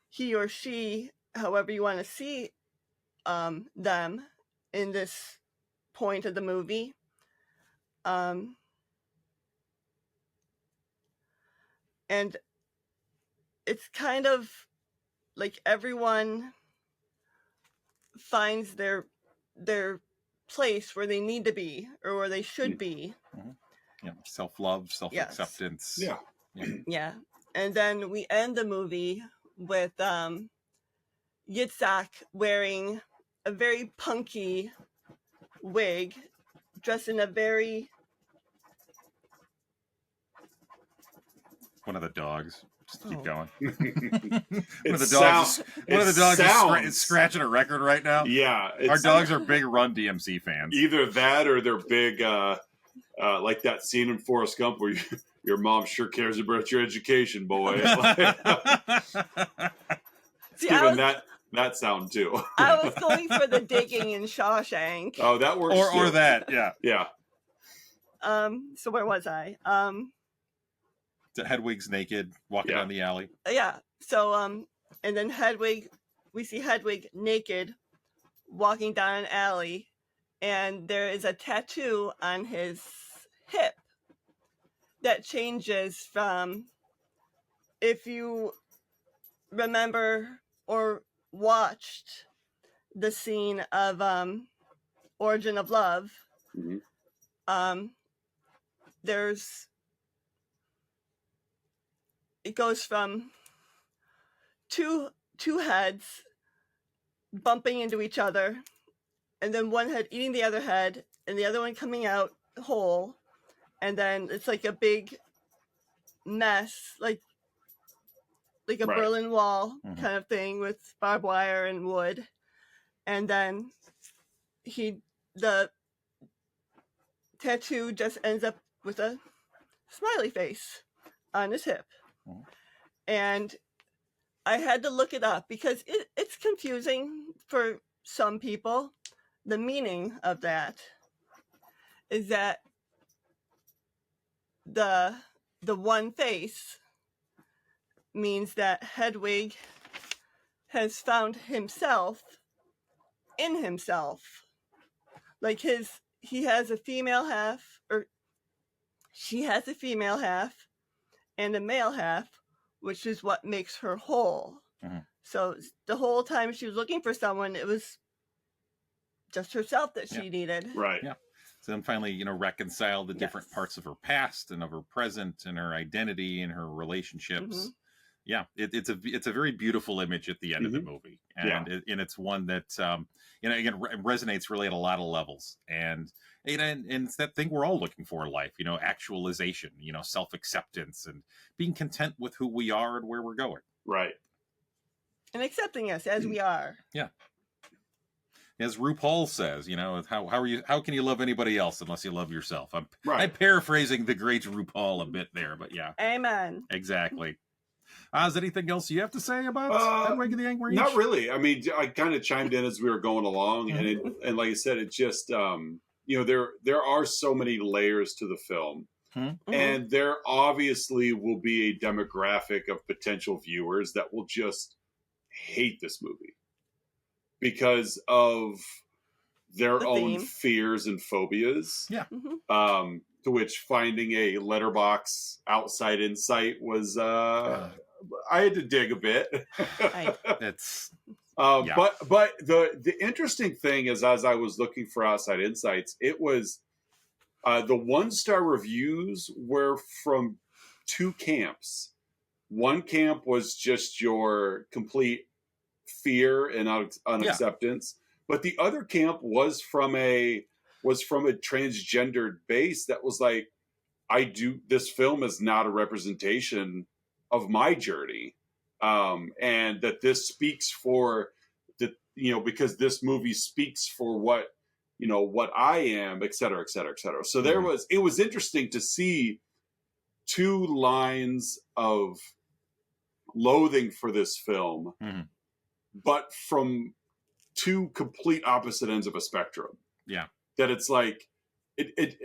he or she, however you want to see them in this point of the movie. And it's kind of like everyone finds their place where they need to be or where they should be. Yeah, self-love, self-acceptance. Yeah. Yeah. And then we end the movie with Yitzhak wearing a very punky wig, dressed in a very... One of the dogs. Just keep going. One of the dogs is scratching a record right now. Yeah. Our dogs are big Run DMC fans. Either that or they're big, like that scene in Forrest Gump where your mom sure cares about your education, boy. See, Given that sound too. I was going for the digging in Shawshank. Oh, that works. Or that, yeah. Yeah. So where was I? Hedwig's naked, walking down the alley. Yeah. So and then we see Hedwig naked, walking down an alley, and there is a tattoo on his hip that changes from, if you remember or watched the scene of Origin of Love, it goes from two heads bumping into each other, and then one head eating the other head, and the other one coming out whole, and then it's like a big mess, like a Berlin Wall kind of thing with barbed wire and wood, and then the tattoo just ends up with a smiley face on his hip. And I had to look it up because it's confusing for some people. The meaning of that is that the one face means that Hedwig has found himself in himself. Like he has a female half, or she has a female half and a male half, which is what makes her whole. So the whole time she was looking for someone, it was just herself that she needed. Right. Yeah. So then finally, reconcile the different parts of her past and of her present and her identity and her relationships. Yeah, it's a very beautiful image at the end of the movie, and it's one that again resonates really at a lot of levels, and it's that thing we're all looking for in life, actualization, self-acceptance, and being content with who we are and where we're going. Right. And accepting us as we are. Yeah. As RuPaul says, how can you love anybody else unless you love yourself? I'm paraphrasing the great RuPaul a bit there, but yeah. Amen. Exactly. Is there anything else you have to say about Hedwig the Angry Inch? Not really. I mean, I kind of chimed in as we were going along, and like I said, it just there are so many layers to the film, and there obviously will be a demographic of potential viewers that will just hate this movie because of their own fears and phobias. Yeah. To which finding a letterbox outside insight was I had to dig a bit. But the interesting thing is, as I was looking for outside insights, it was the 1-star reviews were from 2 camps. One camp was just your complete fear and unacceptance, but the other camp was from a transgendered base that was like, this film is not a representation of my journey, and that this speaks for because this movie speaks for what I am, et cetera, et cetera, et cetera. So it was interesting to see 2 lines of loathing for this film, but from 2 complete opposite ends of a spectrum. Yeah. That it's like,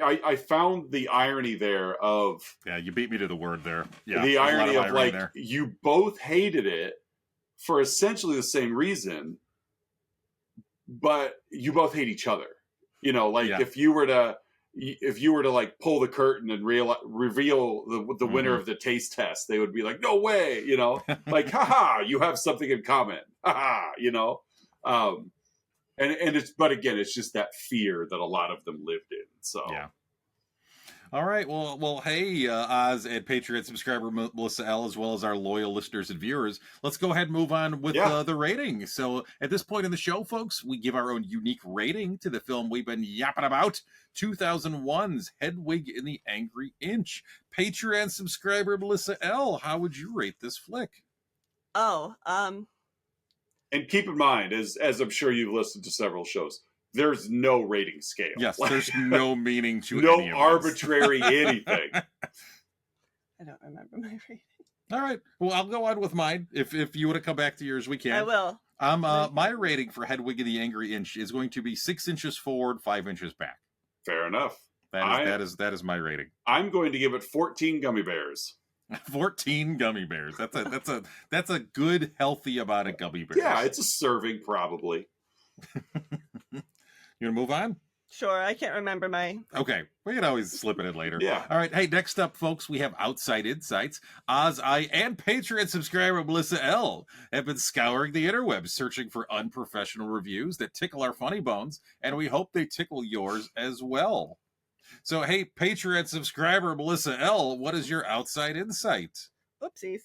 I found the irony there of... Yeah, you beat me to the word there. Yeah, the irony of like, you both hated it for essentially the same reason, but you both hate each other. If you were to like pull the curtain and reveal the winner of the taste test, they would be like, no way, like, haha, you have something in common. Haha, And but again, it's just that fear that a lot of them lived in. So yeah. All right. Well. Hey, Oz and Patreon subscriber Melissa L, as well as our loyal listeners and viewers. Let's go ahead and move on with the rating. So, at this point in the show, folks, we give our own unique rating to the film we've been yapping about. 2001's Hedwig in the Angry Inch. Patreon subscriber Melissa L, how would you rate this flick? And keep in mind, as I'm sure you've listened to several shows, there's no rating scale. Yes, there's no meaning to no any of arbitrary anything. I don't remember my rating. All right. Well, I'll go on with mine. If you want to come back to yours, we can. I will. My rating for Hedwig and the Angry Inch is going to be 6 inches forward, 5 inches back. Fair enough. That is my rating. I'm going to give it 14 gummy bears. 14 gummy bears. That's a good, healthy amount of gummy bears. Yeah, it's a serving probably. You want to move on? Sure, I can't remember my... Okay, we can always slip it in later. Yeah. All right, hey, next up, folks, we have Outside Insights. Oz, I, and Patreon subscriber Melissa L have been scouring the interwebs, searching for unprofessional reviews that tickle our funny bones, and we hope they tickle yours as well. So, hey, Patreon subscriber Melissa L, what is your Outside Insight? Oopsies.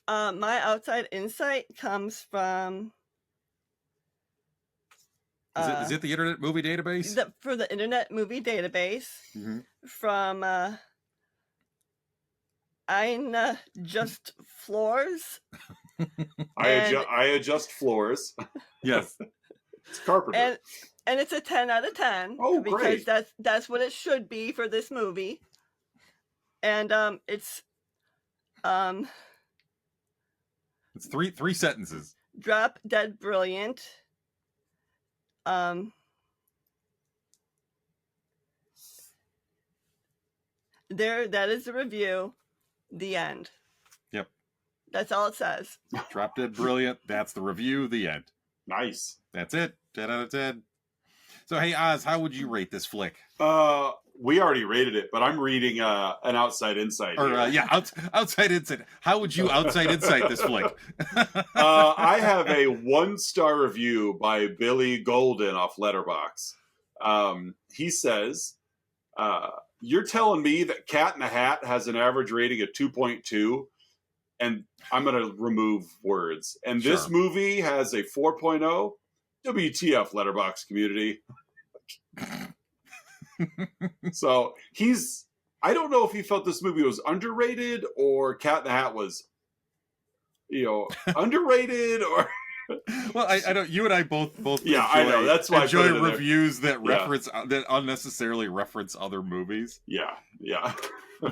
My Outside Insight comes from... Is it the Internet Movie Database? For the Internet Movie Database, from Ein Just Floors. I adjust floors. Yes. It's carpenter. And it's a 10 out of 10. Oh, because great. that's what it should be for this movie. And it's three sentences. Drop dead brilliant. That is the review. The end. Yep. That's all it says. Drop dead brilliant. That's the review. The end. Nice. That's it. 10 out of 10. So, hey, Oz, how would you rate this flick? We already rated it, but I'm reading an Outside Insight. Outside Insight. How would you Outside Insight this flick? I have a 1-star review by Billy Golden off Letterboxd. He says, you're telling me that Cat in the Hat has an average rating of 2.2, and I'm going to remove words. And this movie has a 4.0. WTF, Letterboxd community. So I don't know if he felt this movie was underrated or Cat in the Hat was, underrated or. Well, I don't. You and I both. Yeah, I know. That's why enjoy reviews that that unnecessarily reference other movies. Yeah.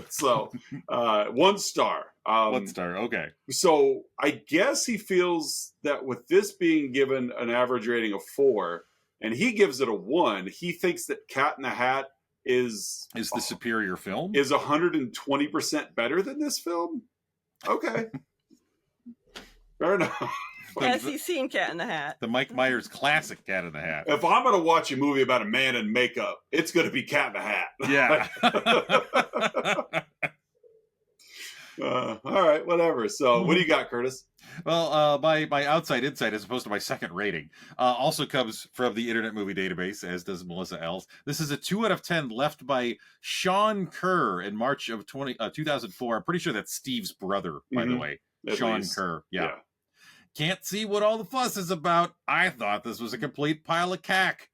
So, 1 star. 1 star. Okay. So I guess he feels that with this being given an average rating of 4, and he gives it a 1, he thinks that Cat in the Hat is the superior film. Is 120% better than this film. Okay. Fair enough. Has he seen Cat in the Hat? The Mike Myers classic Cat in the Hat. If I'm going to watch a movie about a man in makeup, it's going to be Cat in the Hat. Yeah. All right, whatever. So what do you got, Curtis? Well, my Outside Insight, as opposed to my second rating, also comes from the Internet Movie Database, as does Melissa L's. This is a 2 out of 10 left by Sean Kerr in March of 2004. I'm pretty sure that's Steve's brother, by the way. At Sean least. Kerr. Yeah. Can't see what all the fuss is about. I thought this was a complete pile of cack.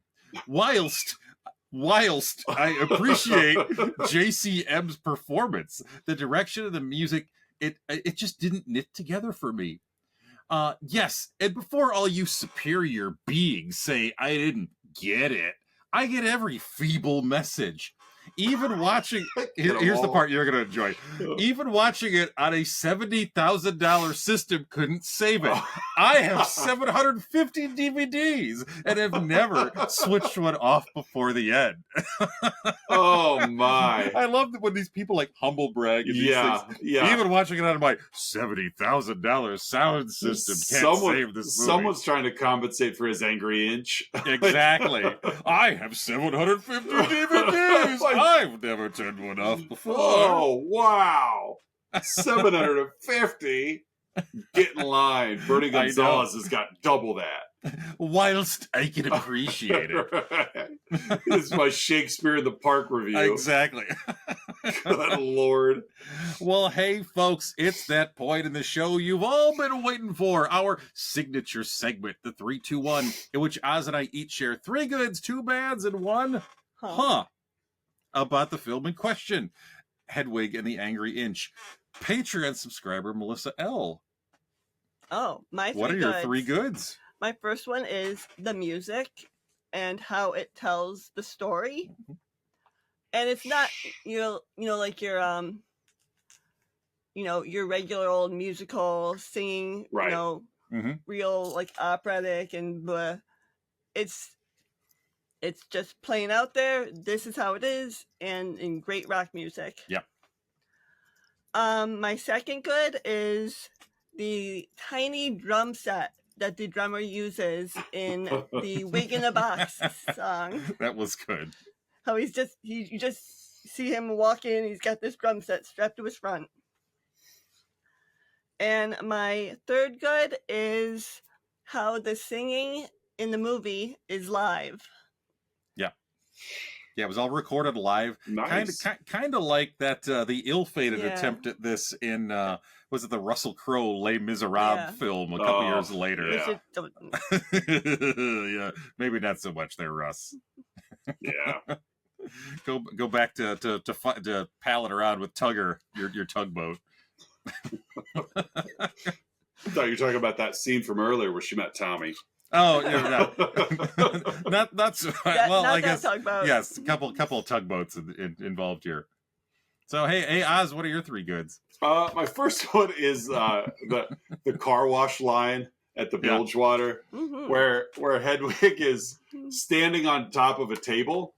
Whilst I appreciate JCM's performance, the direction of the music, it just didn't knit together for me. Yes, and before all you superior beings say I didn't get it, I get every feeble message. Even watching, here's the part you're going to enjoy. Even watching it on a $70,000 system couldn't save it. I have 750 DVDs and have never switched one off before the end. Oh my! I love when these people like humble brag and these things. Yeah. Even watching it on my $70,000 sound system can't save this movie. Someone's trying to compensate for his angry inch. Exactly. I have 750 DVDs. I've never turned one off before. Oh, wow. 750. Get in line. Bernie I know. Gonzalez has got double that. Whilst I can appreciate it. This is my Shakespeare in the Park review. Exactly. Good Lord. Well, hey, folks, it's that point in the show you've all been waiting for. Our signature segment, the 3-2-1, in which Oz and I each share 3 goods, 2 bads, and 1 about the film in question. Hedwig and the Angry Inch. Patreon subscriber Melissa L. Oh, my 3 What are your goods. 3 goods? My first one is the music and how it tells the story. And it's not, like your your regular old musical singing, Right. real like operatic and blah. It's just playing out there. This is how it is, and in great rock music. Yep. My second good is the tiny drum set that the drummer uses in the Wig in a Box song. That was good. How you just see him walk in, he's got this drum set strapped to his front. And my third good is how the singing in the movie is live. Yeah, it was all recorded live. Nice. Kind of like that the ill-fated attempt at this in was it the Russell Crowe Les Miserables film a couple years later? Yeah. Yeah, maybe not so much there, Russ. Yeah. Go back to pal it around with Tugger, your tugboat. I thought you were talking about that scene from earlier where she met Tommy. Oh, yeah, no. not so, well. Not I guess tugboat. Yes, a couple of tugboats involved here. So hey, Oz, what are your 3 goods? My first one is the car wash line at the Bilgewater, where Hedwig is standing on top of a table.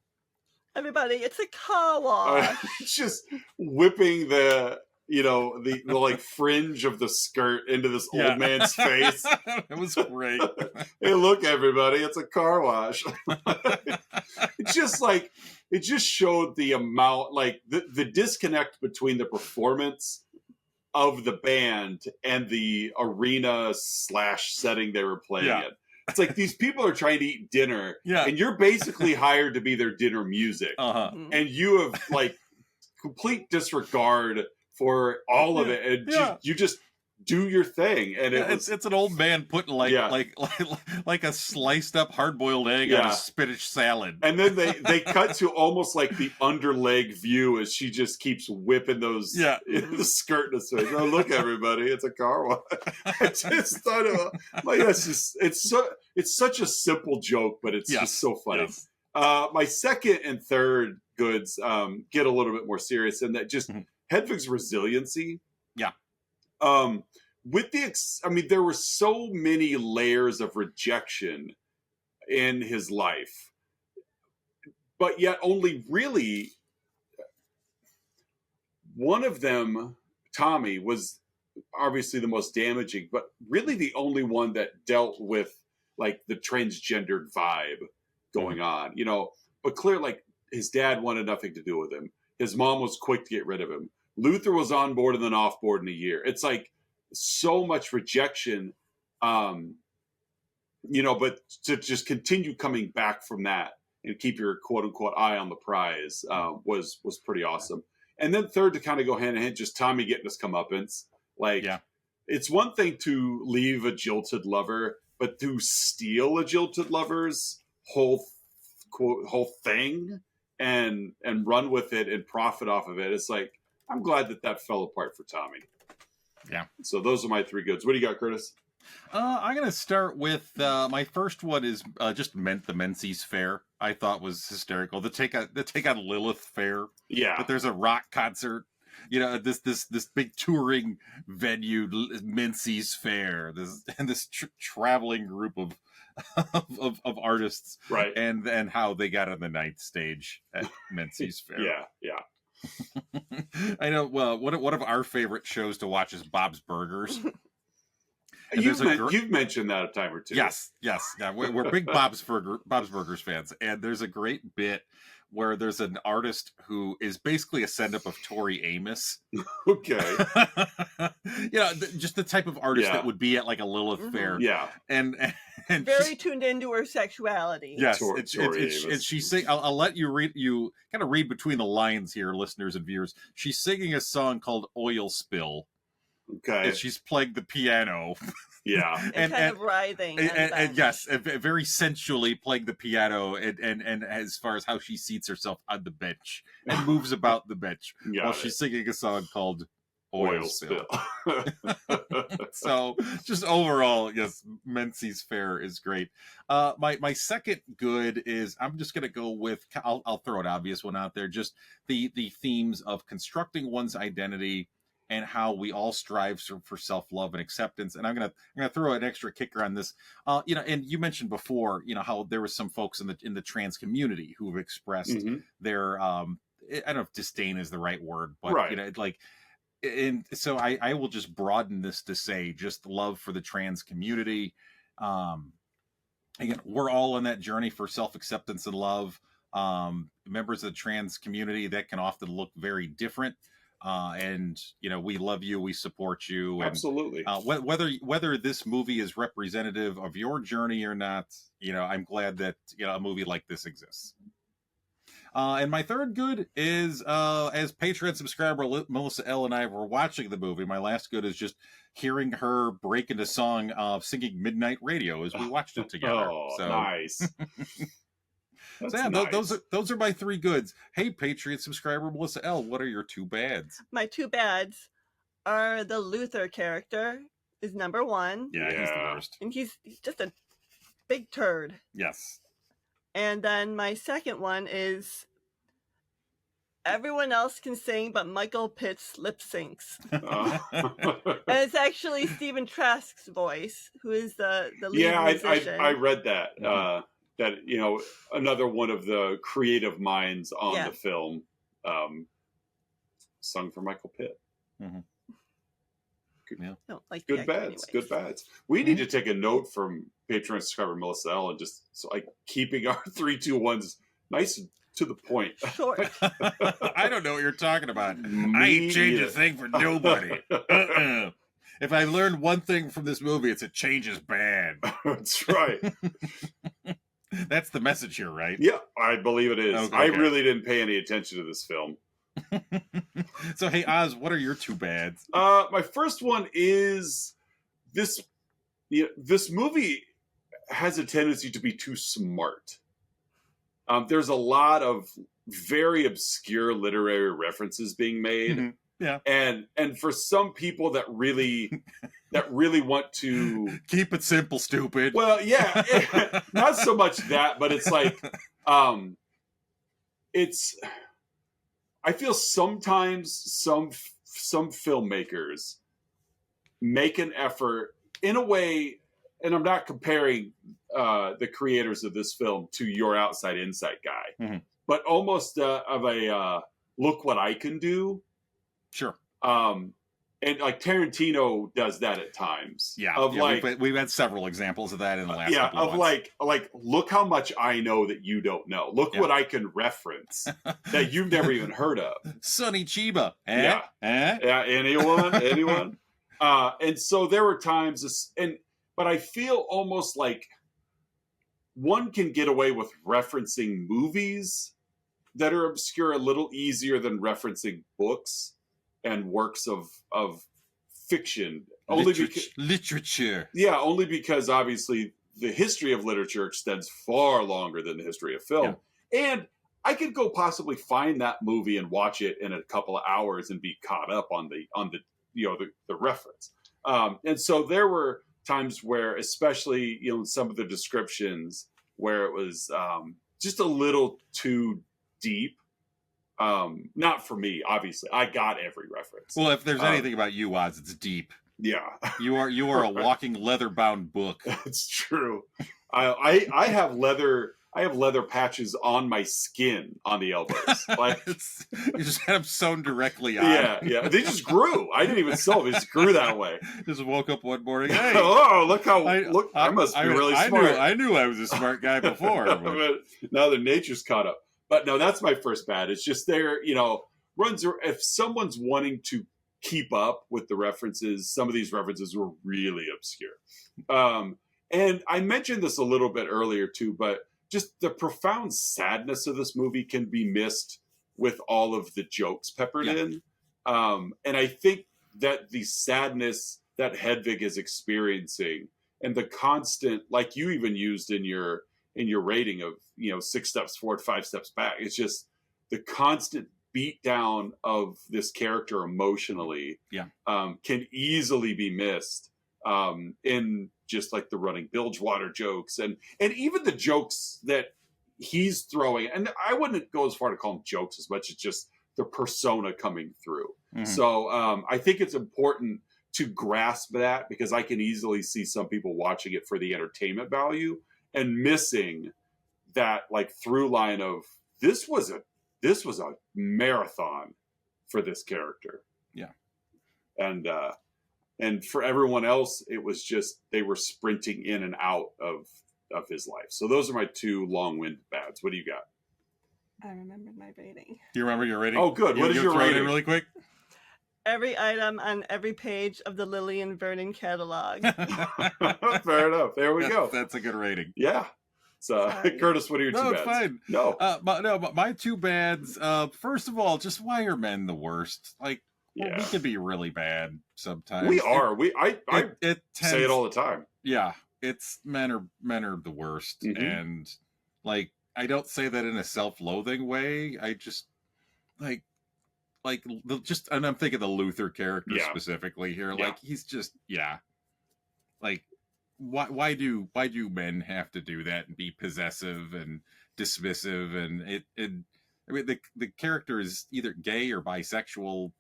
Everybody, it's a car wash. Just whipping the like fringe of the skirt into this old man's face. It was great. Hey, look, everybody, it's a car wash. It just showed the amount, like the disconnect between the performance of the band and the arena / setting they were playing in. It's like these people are trying to eat dinner, and you're basically hired to be their dinner music, and you have like complete disregard for all of it, and you just do your thing. And it's an old man putting like a sliced up hard boiled egg on a spinach salad, and then they cut to almost like the underleg view as she just keeps whipping those the skirt in his face. Oh, look, everybody, it's a car wash. I just thought it's such a simple joke, but it's just so funny. My second and third goods get a little bit more serious, and that just Hedwig's resiliency. There were so many layers of rejection in his life, but yet only really one of them, Tommy, was obviously the most damaging, but really the only one that dealt with like the transgendered vibe going on, but clear, like his dad wanted nothing to do with him. His mom was quick to get rid of him. Luther was on board and then off board in a year. It's like so much rejection, but to just continue coming back from that and keep your quote unquote eye on the prize was pretty awesome. And then third, to kind of go hand in hand, just Tommy getting his comeuppance. It's one thing to leave a jilted lover, but to steal a jilted lover's whole thing and run with it and profit off of it. It's like, I'm glad that fell apart for Tommy. Yeah. So those are my 3 goods. What do you got, Curtis? I'm going to start with my first one is just the Menzies Fair. I thought was hysterical. The take on Lilith Fair. Yeah. But there's a rock concert. This big touring venue, Menzies Fair. This traveling group of artists, right? And how they got on the 9th stage at Menzies Fair. Yeah. I know. Well, one of our favorite shows to watch is Bob's Burgers. You've mentioned that a time or two. Yes. Yeah, we're big Bob's Burgers fans, and there's a great bit where there's an artist who is basically a send-up of Tori Amos. Okay. Just the type of artist that would be at like a Lilith fair. Yeah. And very tuned into her sexuality. Yes. Tori Amos. And she's singing, I'll let you kind of read between the lines here, listeners and viewers. She's singing a song called Oil Spill. Okay. And she's playing the piano. Yeah. and kind of writhing. And yes, very sensually playing the piano, and as far as how she seats herself on the bench and moves about the bench while she's singing a song called Oil Spill. So just overall, yes, Menzies Fair is great. My second good is, I'm just gonna go with, I'll throw an obvious one out there, just the themes of constructing one's identity and how we all strive for self-love and acceptance. And I'm gonna throw an extra kicker on this. And you mentioned before, how there was some folks in the trans community who have expressed their I don't know if disdain is the right word, but and so I will just broaden this to say just love for the trans community. Again, we're all in that journey for self-acceptance and love. Members of the trans community, that can often look very different. And we love you, we support you. And, absolutely. Whether this movie is representative of your journey or not, I'm glad that a movie like this exists. And my third good is, as Patreon subscriber Melissa L and I were watching the movie, my last good is just hearing her break into song of singing Midnight Radio as we watched it together. Oh, so nice. So yeah, nice. Those are my three goods. Hey, Patreon subscriber Melissa L, what are your two bads? My two bads are the Luther character is number one. Yeah, he's the worst. And he's just a big turd. Yes. And then my second one is everyone else can sing, but Michael Pitts lip syncs. And it's actually Stephen Trask's voice, who is the lead musician. I read that. That another one of the creative minds on the film, sung for Michael Pitt. Mm-hmm. Good bads. We need to take a note from Patreon subscriber Melissa L and just keeping our 3, 2, 1s nice and to the point. Short. I don't know what you're talking about. I ain't changing a thing for nobody. If I learned one thing from this movie, it's a change is bad. That's right. That's the message here, right? Yeah, I believe it is. Okay. I really didn't pay any attention to this film. So, hey, Oz, what are your two bads? My first one is this. This movie has a tendency to be too smart. There's a lot of very obscure literary references being made. Mm-hmm. Yeah. And for some people that really want to keep it simple, stupid. Well, yeah, not so much that, but it's like, I feel sometimes some filmmakers make an effort in a way, and I'm not comparing the creators of this film to your Outside Insight guy, mm-hmm. but almost of a look what I can do. Sure. And like Tarantino does that at times. Yeah. We've had several examples of that in the last couple of months. like look how much I know that you don't know. Look what I can reference that you've never even heard of. Sonny Chiba. Yeah. Anyone. And so there were times but I feel almost like one can get away with referencing movies that are obscure a little easier than referencing books and works of fiction. Literature. Yeah, only because obviously the history of literature extends far longer than the history of film. Yeah. And I could go possibly find that movie and watch it in a couple of hours and be caught up on the reference. And so there were times where, especially in some of the descriptions, where it was just a little too deep. Not for me, obviously. I got every reference. Well, if there's anything about you, Oz, it's deep. Yeah. You are a walking leather-bound book. That's true. I have leather patches on my skin on the elbows. Like you just had them sewn directly on. Yeah. They just grew. I didn't even sew them. They just grew that way. Just woke up one morning. Hey, I must be really smart. I knew I was a smart guy before. But now the nature's caught up. But no, that's my first bad. It's just there, runs. If someone's wanting to keep up with the references, some of these references were really obscure. And I mentioned this a little bit earlier too, but just the profound sadness of this movie can be missed with all of the jokes peppered in. And I think that the sadness that Hedwig is experiencing and the constant, like you even used in your rating of, 6 steps forward, 5 steps back, it's just the constant beat down of this character emotionally can easily be missed in just like the running bilge water jokes and even the jokes that he's throwing. And I wouldn't go as far to call them jokes as much as just the persona coming through. So I think it's important to grasp that, because I can easily see some people watching it for the entertainment value and missing that like through line of this was a marathon for this character. Yeah. And for everyone else, it was just they were sprinting in and out of his life. So those are my 2 long-winded bads. What do you got? I remembered my rating. Do you remember your rating? Oh, good. What is your rating? Really quick. Every item on every page of the Lillian Vernon catalog. Fair enough. There we go. That's a good rating. Yeah. So, Curtis, what are your 2 bads? No, it's fine. No. My 2 bads. First of all, just why are men the worst? Like, we can be really bad sometimes. We are. I tends, say it all the time. Yeah, it's men are the worst, and like I don't say that in a self-loathing way. I just like and I'm thinking the Luther character specifically here. Like he's just like why do men have to do that and be possessive and dismissive and I mean the character is either gay or bisexual.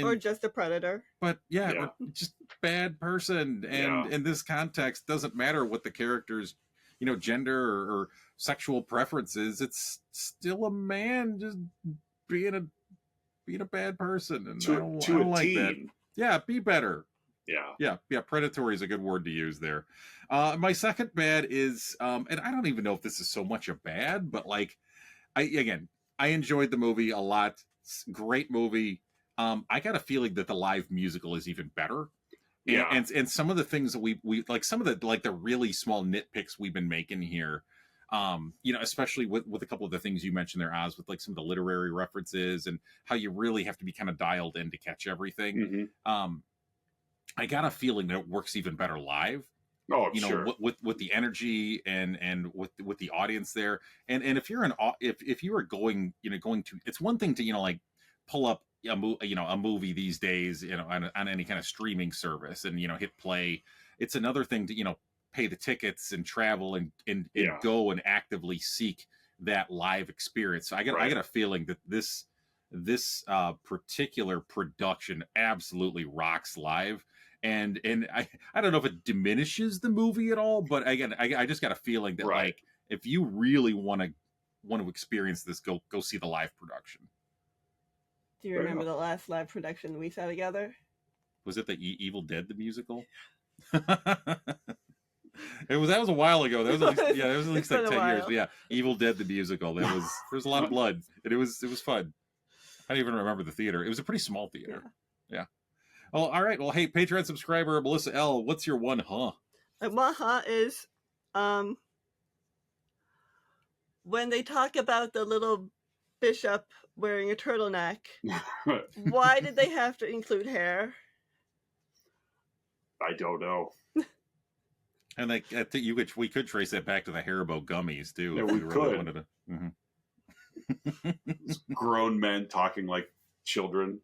Or just a predator. But or just bad person. And in this context, doesn't matter what the character's, gender or sexual preferences. It's still a man just being a bad person. And I don't like that. Yeah, be better. Yeah. Predatory is a good word to use there. My second bad is, and I don't even know if this is so much a bad, but like, I enjoyed the movie a lot. Great movie. I got a feeling that the live musical is even better. And some of the things that we like, some of the like the really small nitpicks we've been making here, especially with a couple of the things you mentioned there, Oz, with like some of the literary references and how you really have to be kind of dialed in to catch everything. I got a feeling that it works even better live. Oh, sure. With the energy and with the audience there. And if you're if you are going to, it's one thing to, like pull up a movie these days, on any kind of streaming service and, hit play. It's another thing to, pay the tickets and travel and go and actively seek that live experience. So I got a feeling that this particular production absolutely rocks live. And I don't know if it diminishes the movie at all, but again, I just got a feeling that like, if you really want to experience this, go see the live production. Do you remember the last live production we saw together? Was it the Evil Dead the musical? That was a while ago. That was at least like 10 years. But yeah, Evil Dead the musical. There was a lot of blood. And it was fun. I don't even remember the theater. It was a pretty small theater. Yeah. Well, all right. Well, hey, Patreon subscriber Melissa L, what's your one huh? One huh is when they talk about the little bishop wearing a turtleneck. Why did they have to include hair? I don't know. And I think we could trace that back to the Haribo gummies too. Yeah, if we really could. Wanted to. Grown men talking like children,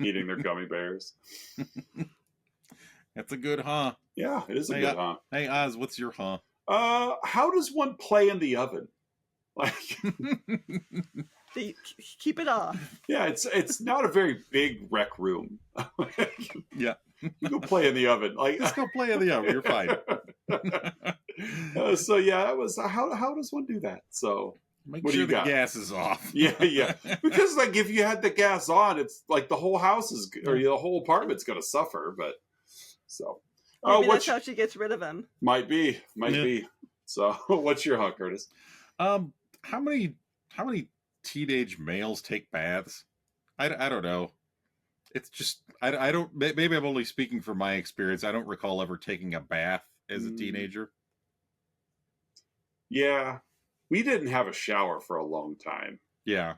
eating their gummy bears. That's a good huh. Yeah, it is a good huh. Hey Oz, what's your huh? How does one play in the oven? Like, keep it off. Yeah, it's not a very big rec room. Yeah, you go play in the oven. Like, just go play in the oven. You're fine. So yeah, that was how does one do that? So make sure the gas is off. Yeah, because like if you had the gas on, it's like the whole house is or the whole apartment's gonna suffer. But so, maybe that's how she gets rid of him. Might be. So, what's your huh, Curtis? How how many teenage males take baths? I don't know. It's just I don't. Maybe I'm only speaking from my experience. I don't recall ever taking a bath as a teenager. Yeah, we didn't have a shower for a long time. Yeah,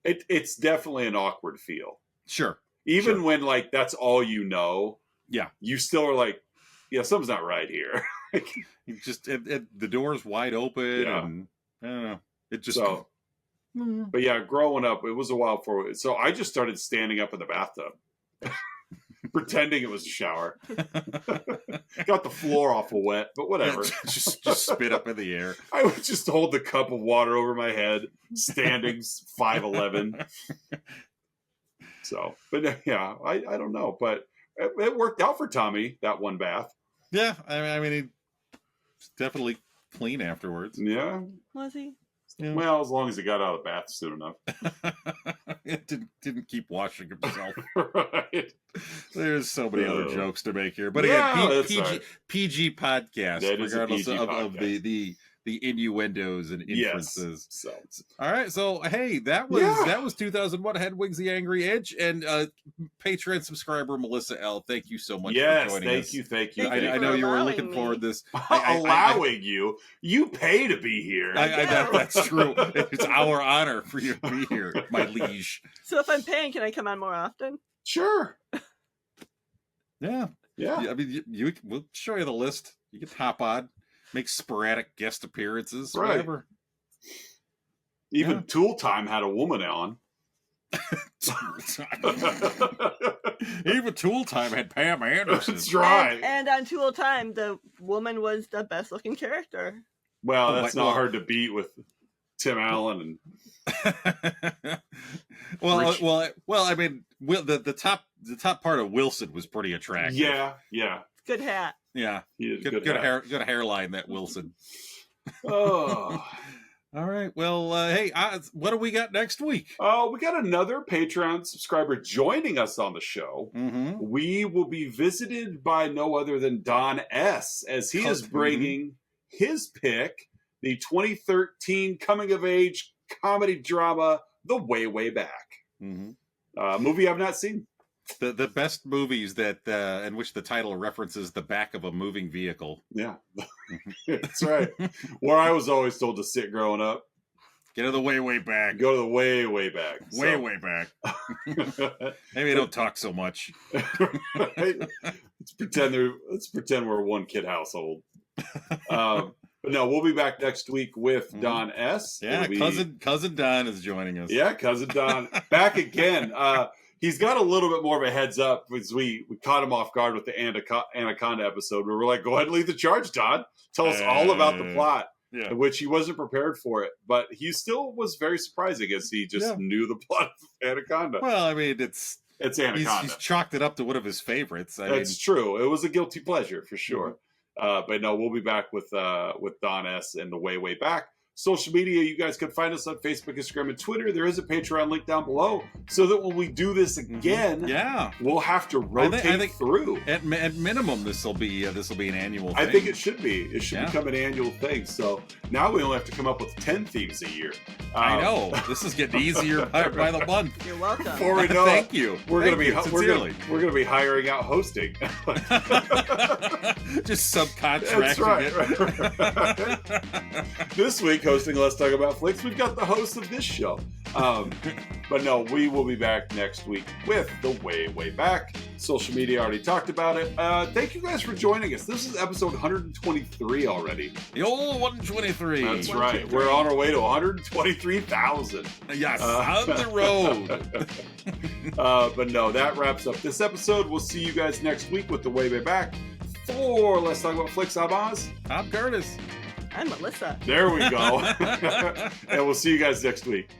it's definitely an awkward feel. Sure. Even when like that's all you know. Yeah, you still are like, yeah, something's not right here. you just the door's wide open, and I don't know. It just. So, but yeah, growing up, it was a while for it. So I just started standing up in the bathtub, pretending it was a shower. Got the floor awful wet, but whatever. just spit up in the air. I would just hold the cup of water over my head, standing 5'11". So, but yeah, I don't know, but it worked out for Tommy, that one bath. Yeah, I mean, he's definitely clean afterwards. Yeah. Was he? Yeah. Well, as long as he got out of the bath soon enough. It didn't keep washing himself. Right. There's so many other jokes to make here. But Yeah, again, that's right. PG podcast, That is a regardless PG of podcast. the innuendos and inferences. Yes. So. All right, so hey, that was 2001 Hedwig's the Angry Edge, and Patreon subscriber Melissa L. Thank you so much for joining us. Thank you. I know you were looking forward to this. Allowing you. You pay to be here. That's true. It's our honor for you to be here, my liege. So if I'm paying, can I come on more often? Sure. Yeah. Yeah. I mean, we'll show you the list. You can hop on, make sporadic guest appearances, Right. whatever. Even Tool Time had a woman on. Even Tool Time had Pam Anderson. That's right. And on Tool Time, the woman was the best looking character. Well, that's not hard to beat with Tim Allen and well. I mean, the top part of Wilson was pretty attractive. Yeah. Good hat. Yeah, He had good hairline, that Wilson. Oh. All right. Well, hey, what do we got next week? Oh, we got another Patreon subscriber joining us on the show. Mm-hmm. We will be visited by no other than Don S. as he is bringing his pick, the 2013 coming-of-age comedy drama, The Way, Way Back. Mm-hmm. Movie I've not seen. The best movies that in which the title references the back of a moving vehicle. Yeah, that's right. Where I was always told to sit growing up. Get to the way, way back. Go to the way, way back. Way, way back. Maybe don't talk so much. Let's pretend we're a one kid household. But no, we'll be back next week with Don S. Yeah, cousin Don is joining us. Yeah, cousin Don back again. He's got a little bit more of a heads up because we caught him off guard with the Anaconda episode where we're like, go ahead and lead the charge, Don. Tell us all about the plot. Yeah. Which he wasn't prepared for it, but he still was very surprising as he just knew the plot of Anaconda. Well, I mean, it's Anaconda. He's chalked it up to one of his favorites. That's true. It was a guilty pleasure for sure. But no, we'll be back with Don S. and The Way, Way Back. Social media, you guys can find us on Facebook, Instagram, and Twitter. There is a Patreon link down below so that when we do this again, we'll have to rotate I think through. At minimum, this will be an annual thing. I think it should be. It should become an annual thing. So now we only have to come up with 10 themes a year. I know. This is getting easier by the month. You're welcome. Before we know Thank you. We're going to be hiring out hosting. Just subcontracting That's right. This week, hosting Let's Talk About Flicks, we've got the host of this show. But no, we will be back next week with The Way, Way Back. Social media already talked about it. Thank you guys for joining us. This is episode 123 already. The old 123. That's right. We're on our way to 123,000. Yes, on the road. But no, that wraps up this episode. We'll see you guys next week with The Way, Way Back. For Let's Talk About Flicks, I'm Oz. I'm Curtis. I'm Melissa. There we go. And we'll see you guys next week.